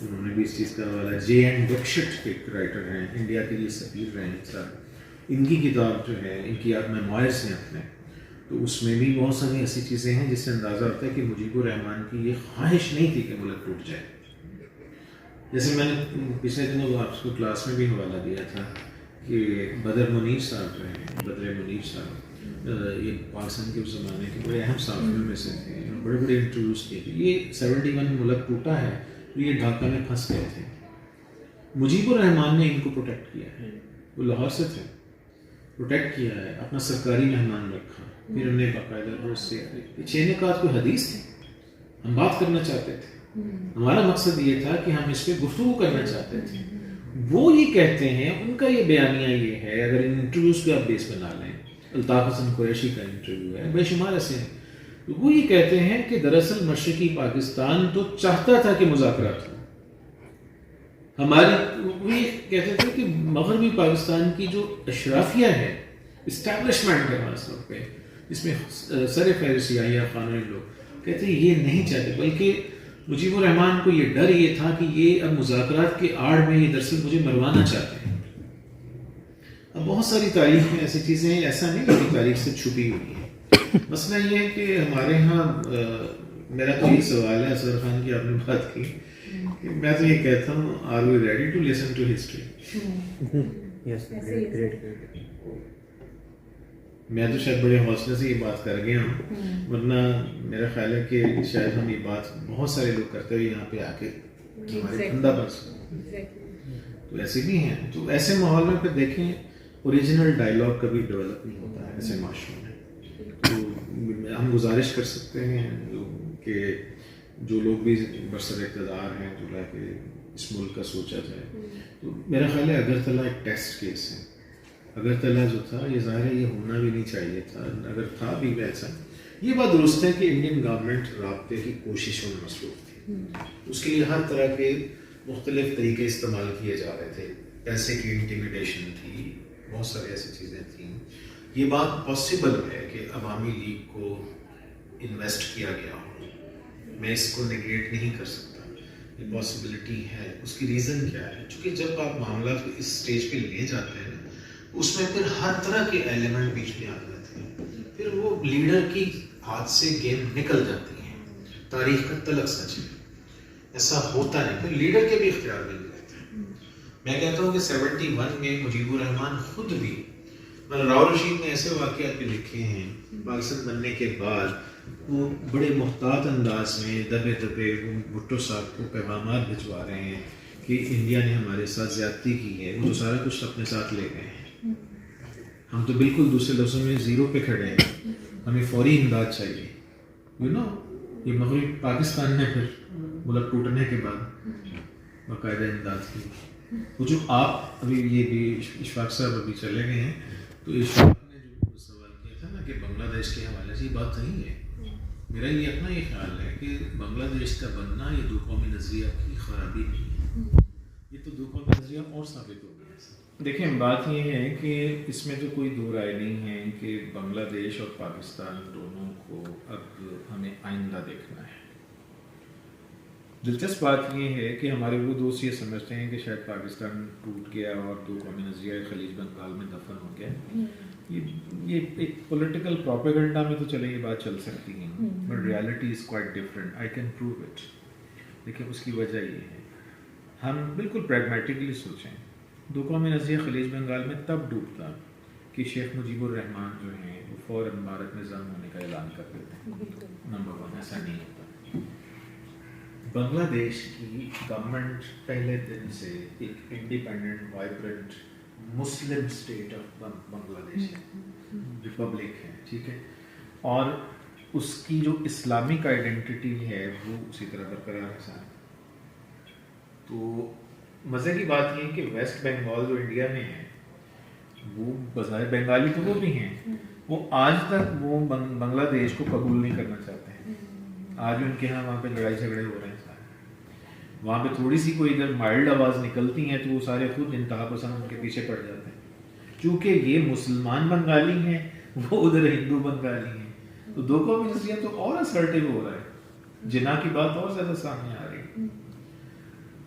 انہوں نے بھی اس چیز کا حوالہ. جے این ڈکشٹ ایک رائٹر ہیں, انڈیا کے لیے سفیر رہے ہیں سر, ان کی کتاب جو ہے, ان کی میموائرز ہیں اپنے, تو اس میں بھی بہت ساری ایسی چیزیں ہیں جس سے اندازہ ہوتا ہے کہ مجیب الرحمان کی یہ خواہش نہیں تھی کہ ملک ٹوٹ جائے. جیسے میں نے پچھلے دنوں آپ کو کلاس میں بھی حوالہ دیا تھا کہ بدر منیر صاحب جو ہیں, بدر منیر صاحب یہ پاکستان کے اس زمانے کے بڑے اہم صحافیوں میں سے تھے, بڑے بڑے انٹرویوز کیے تھے. یہ 71 ملک ٹوٹا ہے تو یہ ڈھاکہ میں پھنس گئے تھے. مجیب الرحمان نے ان کو پروٹیکٹ کیا ہے, وہ لاہور سے تھے, پروٹیکٹ کیا ہے, اپنا سرکاری مہمان رکھا, پھر انہیں باقاعدہ روز سے 6 نکات کوئی حدیث تھی, ہم بات کرنا چاہتے تھے, ہمارا مقصد یہ تھا کہ ہم اس پہ گفتگو کرنا چاہتے تھے. وہ یہ کہتے ہیں, ان کا یہ بیانیہ یہ ہے, اگر ان انٹرویوز کو آپ بیس بنا لیں, الطاف حسن قریشی کا انٹرویو ہے, بے شمار ایسے ہیں, تو وہ یہ کہتے ہیں کہ دراصل مشرقی پاکستان تو چاہتا تھا کہ مذاکرات ہو. ہماری وہ یہ کہتے تھے کہ مغربی پاکستان کی جو اشرافیہ ہے, اسٹیبلشمنٹ ہے خاص طور پہ, جس میں سر فہرست سیاح قانونی لوگ کہتے ہیں یہ نہیں چاہتے, بلکہ مجیب الرحمان کو یہ ڈر یہ تھا کہ یہ اب مذاکرات کے آڑ میں یہ دراصل مجھے مروانا چاہتے ہیں. اب بہت ساری تاریخ میں ایسی چیزیں ہیں, ایسا نہیں کہ تاریخ سے چھپی ہوئی ہے. مسئلہ یہ ہے کہ ہمارے ہاں, میرا تو یہ سوال ہے, اصغر خان کی آپ نے بات کی, کہ میں تو یہ کہتا ہوں, are we ready to listen to history? میں تو شاید بڑے حوصلے سے یہ بات کر گیا ہوں, ورنہ میرا خیال ہے کہ شاید ہم یہ بات بہت سارے لوگ کرتے ہوئے یہاں پہ آ کے ہمارے ٹھنڈا بس, تو ایسے بھی ہیں. تو ایسے ماحول میں پھر دیکھیں اوریجنل ڈائلاگ کبھی ڈیولپ نہیں ہوتا ہے ایسے معاشروں میں. تو ہم گزارش کر سکتے ہیں کہ جو لوگ بھی برسر اقتدار ہیں, جو لا کے اس ملک کا سوچا جائے, تو میرا خیال ہے اگرتلہ ایک ٹیسٹ کیس ہے. اگرتلہ جو تھا یہ ظاہر ہے یہ ہونا بھی نہیں چاہیے تھا, اگر تھا بھی ویسا. یہ بات درست ہے کہ انڈین گورنمنٹ رابطے کی کوششوں میں مصروف تھی, اس کے لیے ہر طرح کے مختلف طریقے استعمال کیے جا رہے تھے. پیسے کی انٹیمیڈیشن تھی, بہت ساری ایسی چیزیں تھیں. یہ بات پاسبل ہے کہ عوامی لیگ کو انویسٹ کیا گیا ہو, میں اس کو نگیٹ نہیں کر سکتا, یہ پاسبلٹی ہے. اس کی ریزن کیا ہے؟ چونکہ جب آپ معاملات کو اس سٹیج پہ لے جاتے ہیں اس میں پھر ہر طرح کے ایلیمنٹ بیچ میں آ جاتے ہیں, پھر وہ لیڈر کی ہاتھ سے گیم نکل جاتی ہیں. تاریخ کا تلخ سچ ہے, ایسا ہوتا نہیں, پھر لیڈر کے بھی اختیار مل جاتے ہیں. میں کہتا ہوں کہ 71 میں مجیب الرحمان خود بھی, راؤ رشید نے ایسے واقعات بھی لکھے ہیں پاکستان بننے کے بعد, وہ بڑے محتاط انداز میں دبے دبے بھٹو صاحب کو پیغامات بھجوا رہے ہیں کہ انڈیا نے ہمارے ساتھ زیادتی کی ہے, وہ تو سارا کچھ اپنے ساتھ لے گئے ہیں, ہم تو بالکل دوسرے لفظوں میں زیرو پہ کھڑے ہیں, ہمیں فوری امداد چاہیے. یہ مغربی پاکستان نے پھر ملک ٹوٹنے کے بعد باقاعدہ امداد کی. وہ جو آپ ابھی یہ بھی اشفاق صاحب ابھی چلے گئے ہیں, تو اشفاق نے جو سوال کیا تھا نا کہ بنگلہ دیش کے حوالے سے, یہ بات صحیح ہے. میرا یہ اپنا یہ خیال ہے کہ بنگلہ دیش کا بننا یہ دو قومی نظریہ کی خرابی نہیں ہے, یہ تو دو قومی نظریہ اور ثابت ہو گیا. دیکھیں بات یہ ہے کہ اس میں تو کوئی دو رائے نہیں ہے کہ بنگلہ دیش اور پاکستان دونوں کو اب ہمیں آئندہ دیکھنا ہے. دلچسپ بات یہ ہے کہ ہمارے وہ دوست یہ سمجھتے ہیں کہ شاید پاکستان ٹوٹ گیا اور دو قومی نظریہ خلیج بنگال میں دفن ہو گیا. یہ ایک پولیٹیکل پروپیگنڈا میں تو چلے یہ بات چل سکتی ہے, but reality is quite different, I can prove it. لیکن اس کی وجہ یہ ہے, ہم بالکل پریگمیٹکلی سوچیں, دو قومی نظریہ خلیج بنگال میں تب ڈوبتا کہ شیخ مجیب الرحمان جو ہیں وہ فوراً بھارت نظام ہونے کا اعلان کر دیتے. نمبر 1 ایسا نہیں ہوتا. بنگلہ دیش کی گورنمنٹ پہلے دن سے ایک independent vibrant Muslim state of Bangladesh ہے, ریپبلک ہے, ٹھیک ہے, اور اس کی جو اسلامک آئیڈینٹی ہے وہ اسی طرح برقرار ہے. تو مزے کی بات یہ ہے کہ ویسٹ بنگال جو انڈیا میں ہے وہ بظاہر بنگالی تو وہ بھی ہیں, وہ آج تک وہ بنگلہ دیش کو قبول نہیں کرنا چاہتے ہیں. آج بھی ان کے یہاں وہاں پہ لڑائی جھگڑے ہو رہے ہیں سارے. وہاں پہ تھوڑی سی کوئی اگر مائلڈ آواز نکلتی ہیں تو وہ سارے خود انتہا پسند ان کے پیچھے پڑ جاتے ہیں. چونکہ یہ مسلمان بنگالی ہیں, وہ ادھر ہندو بنگالی ہیں, تو دو قومی نظریہ تو اور اسرٹیو ہو رہا ہے, جناح کی بات اور زیادہ سامنے آ رہی ہے.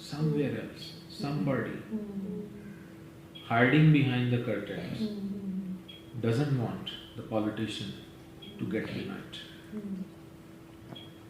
somewhere else, somebody hiding behind the curtains doesn't want the politician to get unite.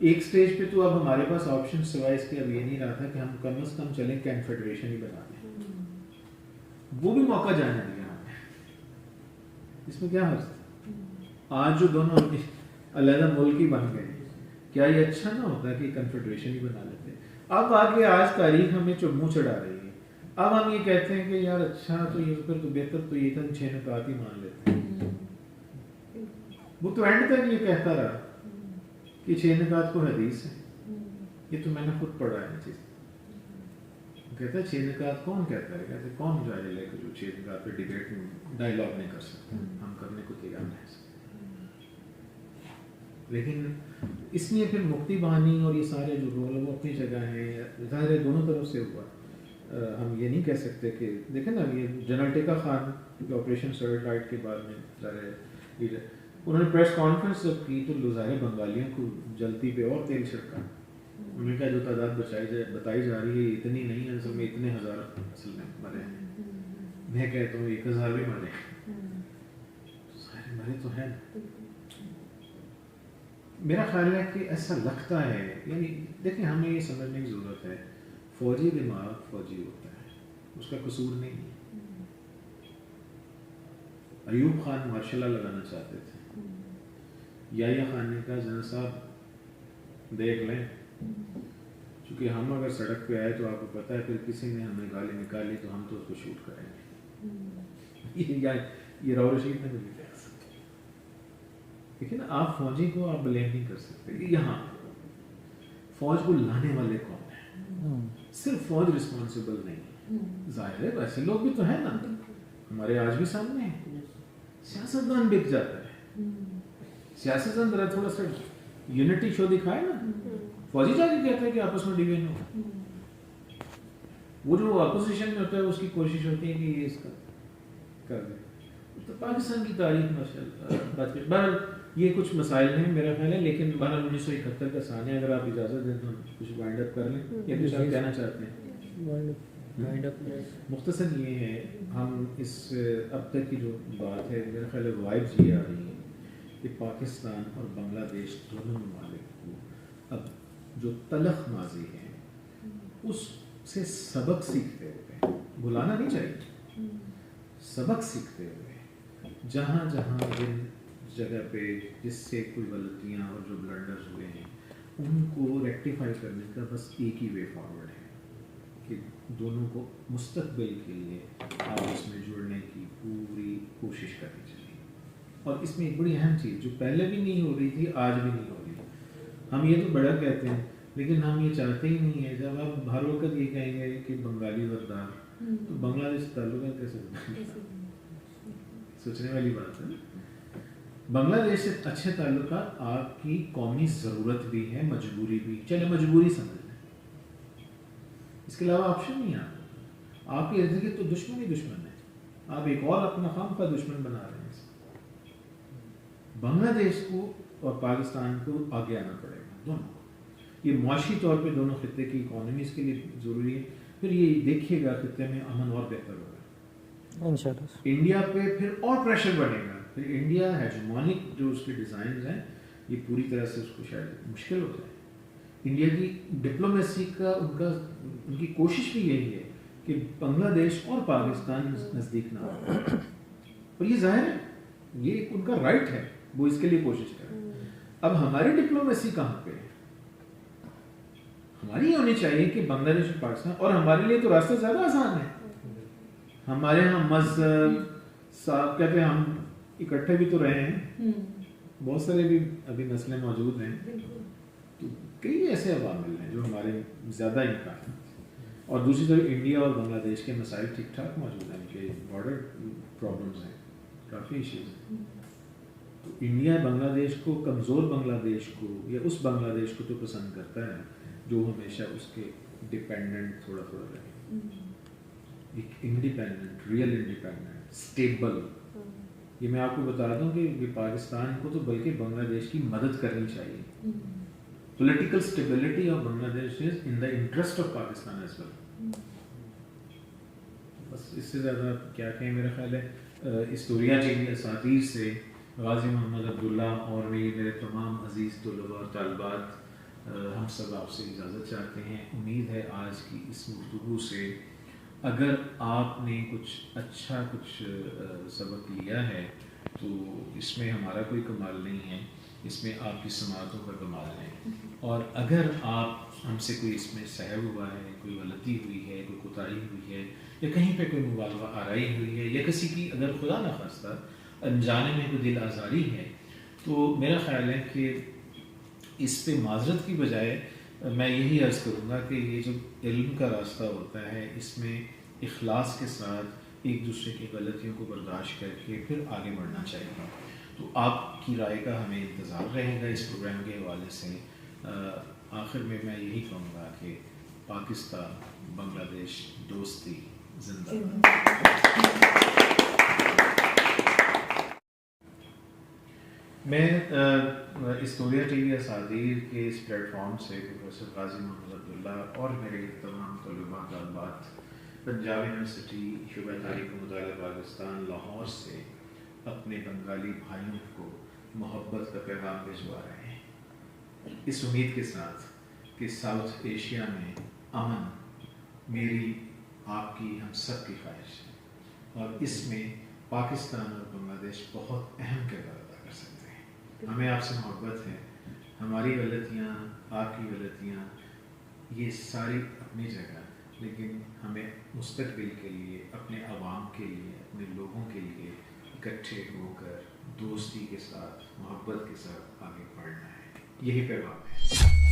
ایک سٹیج پہ تو اب ہمارے پاس آپشن سوائے اس کے اب یہ نہیں رہا تھا کہ ہم کم از کم چلیں کنفیڈریشن ہی بنا لیں. وہ بھی موقع جانے دیا ہمیں, اس میں کیا حرض تھا. آج جو دونوں علیحدہ ملک ہی بن گئے, کیا یہ اچھا نہ ہوتا کہ کنفیڈریشن ہی بنا لیتے. اب آگے آج تاریخ ہمیں منہ چڑھا رہی ہے. اب ہم یہ کہتے ہیں کہ یار اچھا تو یہ پھر تو بہتر تو یہ تھا 6 نکات ہی مان لیتے ہیں. وہ تو اینڈ تک یہ کہتا رہا کہ 6 نکات کو حدیث ہے. یہ تو میں نے خود پڑھا ہے چیز. کہتا ہے 6 نکات کون کہتا ہے, کہتے کون جاہل ہے کہ جو 6 نکات پہ ڈیبیٹ ڈائیلاگ نہیں کر سکتا. ہم کرنے کو تیار نہیں. لیکن اس لیے پھر مفتی بانی اور یہ سارے جو رول وہ اپنی جگہ ہیں, ظاہر ہے دونوں طرف سے ہوا. ہم یہ نہیں کہہ سکتے کہ دیکھیں نا یہ جنرل ٹیکا خان آپریشن سرڈ رائٹ کے بعد میں انہوں نے پریس کانفرنس جب کی تو ظاہر بنگالیوں کو جلتی پہ اور تیل چھڑکا. انہوں نے کہا جو تعداد بتائی جا رہی ہے اتنی نہیں ہے, اصل میں اتنے ہزار اصل میں مرے ہیں. میں کہتا ہوں 1000 بھی مرے, سارے مرے تو ہیں. میرا خیال ہے کہ ایسا لگتا ہے, یعنی دیکھیں ہمیں یہ سمجھنے کی ضرورت ہے فوجی دماغ فوجی ہوتا ہے, اس کا قصور نہیں ہے. ایوب خان مارشل لا لگانا چاہتے تھے. یحییٰ خان نے کہا جنرل صاحب دیکھ لیں, چونکہ ہم اگر سڑک پہ آئے تو آپ کو پتہ ہے پھر کسی نے ہمیں گالی نکالی تو ہم تو اس کو شوٹ کریں گے. یہ راؤ رشید نے بھی کہا. لیکن آپ فوجی کو آپ بلیم نہیں کر سکتے. یہاں فوج کو لانے والے کون ہیں؟ صرف فوج رسپانسبل نہیں. ظاہر ہے ایسے لوگ بھی تو ہیں نا, ہمارے آج بھی سامنے ہیں. سیاستدان بک جاتا ہے. سیاستدان ذرا تھوڑا سا یونٹی شو دکھائے نا, فوجی جا کے کہتا ہے کہ آپس میں ڈویژن ہو. وہ جو اپوزیشن میں ہوتا ہے اس کی کوشش ہوتی ہے کہ یہ اس کا کر دے. تو پاکستان کی تاریخ بہرحال یہ کچھ مسائل ہیں میرا خیال ہے, لیکن بہرحال 1971 کا سانیہ اگر آپ اجازت دیں تو کچھ وائنڈ اپ کر لیں یا کچھ آپ کہنا چاہتے ہیں. مختصر یہ ہے ہم اس اب تک کی جو بات ہے میرا خیال ہے وائبز یہ آ رہی ہیں کہ پاکستان اور بنگلہ دیش دونوں ممالک کو اب جو تلخ ماضی ہے اس سے سبق سیکھتے ہوئے, بھلانا نہیں چاہیے, سبق سیکھتے ہوئے جہاں جہاں جن جگہ پہ جس سے کوئی غلطیاں اور جو بلنڈرز ہوئے ہیں ان کو ریکٹیفائی کرنے کا بس ایک ہی وے فارورڈ ہے کہ دونوں کو مستقبل کے لیے آپس میں جڑنے کی پوری کوشش کرنی چاہیے. اور اس میں ایک بڑی اہم چیز جو پہلے بھی نہیں ہو رہی تھی آج بھی نہیں ہو رہی. ہم یہ تو بڑا کہتے ہیں لیکن ہم یہ چاہتے ہی نہیں ہیں. جب آپ ہر وقت یہ کہیں گے کہ بنگالی وردار تو بنگلہ دیش تعلقات کیسے سوچنے والی بات ہے. بنگلہ دیش سے اچھے تعلقات آپ کی قومی ضرورت بھی ہے, مجبوری بھی. چلے مجبوری سمجھ لیں, اس کے علاوہ آپشن نہیں ہے. آپ کی زندگی تو دشمن ہی دشمن ہے, آپ ایک اور اپنا خام کا دشمن بنا رہے ہیں. بنگلہ دیش کو اور پاکستان کو آگے آنا پڑے گا دونوں. یہ معاشی طور پہ دونوں خطے کی اکانومیز کے لیے ضروری ہے. پھر یہ دیکھیے گا خطے میں امن اور بہتر ہوگا انشاءاللہ. انڈیا پہ پھر اور پریشر بڑھے گا. پھر انڈیا ہیجمونک جو اس کے ڈیزائنز ہیں یہ پوری طرح سے اس کو شاید مشکل ہو جائے. انڈیا کی ڈپلومیسی کا ان کی کوشش بھی یہی ہے کہ بنگلہ دیش اور پاکستان نزدیک نہ ہو. اور یہ ظاہر ہے یہ ان کا رائٹ ہے, وہ اس کے لیے کوشش کریں. اب ہماری ڈپلومیسی کہاں پہ ہے؟ ہماری یہ ہونی چاہیے کہ بنگلہ دیش اور پاکستان, اور ہمارے لیے تو راستہ زیادہ آسان ہے. ہمارے ہاں مذہب صاحب کہتے ہیں ہم اکٹھے بھی تو رہے ہیں, بہت سارے بھی ابھی نسلیں موجود ہیں, تو کئی ایسے عوامل ہیں جو ہمارے زیادہ امکان ہیں. اور دوسری طرف انڈیا اور بنگلہ دیش کے مسائل ٹھیک ٹھاک موجود ہیں, کہ بارڈر پرابلمس ہیں, کافی ایشوز ہیں. تو انڈیا بنگلہ دیش کو, کمزور بنگلہ دیش کو یا اس بنگلہ دیش کو تو پسند کرتا ہے جو ہمیشہ اس کے ڈپینڈنٹ تھوڑا تھوڑا رہے. ایک انڈیپینڈنٹ, ریئل انڈیپینڈنٹ, اسٹیبل. یہ میں آپ کو بتا دوں کہ پاکستان کو تو بلکہ بنگلہ دیش کی مدد کرنی چاہیے. Political stability of Bangladesh is in the interest of Pakistan as well. بس اس سے زیادہ کیا کہیں, میرا خیال ہے ہسٹوریا کے اساتیر سے غازی محمد عبداللہ اور میرے تمام عزیز طلباء اور طالبات، ہم سب آپ سے اجازت چاہتے ہیں. امید ہے آج کی اس گفتگو سے اگر آپ نے کچھ اچھا سبق لیا ہے تو اس میں ہمارا کوئی کمال نہیں ہے، اس میں آپ کی سماعتوں کا کمال ہے. اور اگر آپ ہم سے کوئی اس میں سہو ہوا ہے، کوئی غلطی ہوئی ہے، کوئی کوتاہی ہوئی ہے، یا کہیں پہ کوئی مبالغہ آرائی ہوئی ہے، یا کسی کی اگر خدا نخواستہ انجانے میں کوئی دل آزاری ہے، تو میرا خیال ہے کہ اس پہ معذرت کی بجائے میں یہی عرض کروں گا کہ یہ جو علم کا راستہ ہوتا ہے اس میں اخلاص کے ساتھ ایک دوسرے کی غلطیوں کو برداشت کر کے پھر آگے بڑھنا چاہیے. تو آپ کی رائے کا ہمیں انتظار رہے گا اس پروگرام کے حوالے سے. آخر میں یہی کہوں گا کہ پاکستان بنگلہ دیش دوستی زندہ باد. میں اسٹوریہ ٹی وی اساتذہ کے اس پلیٹ فارم سے پروفیسر غازی محمد عبداللہ اور میرے تمام طلباء طالبات پنجاب یونیورسٹی شعبہ تاریخ و مطالعہ پاکستان لاہور سے اپنے بنگالی بھائیوں کو محبت کا پیغام بھجوا رہے ہیں، اس امید کے ساتھ کہ ساؤتھ ایشیا میں امن میری آپ کی ہم سب کی خواہش ہے، اور اس میں پاکستان اور بنگلہ دیش بہت اہم کردار ادا کر سکتے ہیں. ہمیں آپ سے محبت ہے. ہماری غلطیاں، آپ کی غلطیاں، یہ ساری اپنی جگہ، لیکن ہمیں مستقبل کے لیے، اپنے عوام کے لیے، اپنے لوگوں کے لیے اکٹھے ہو کر دوستی کے ساتھ، محبت کے ساتھ آگے بڑھنا ہے. یہی پیغام ہے.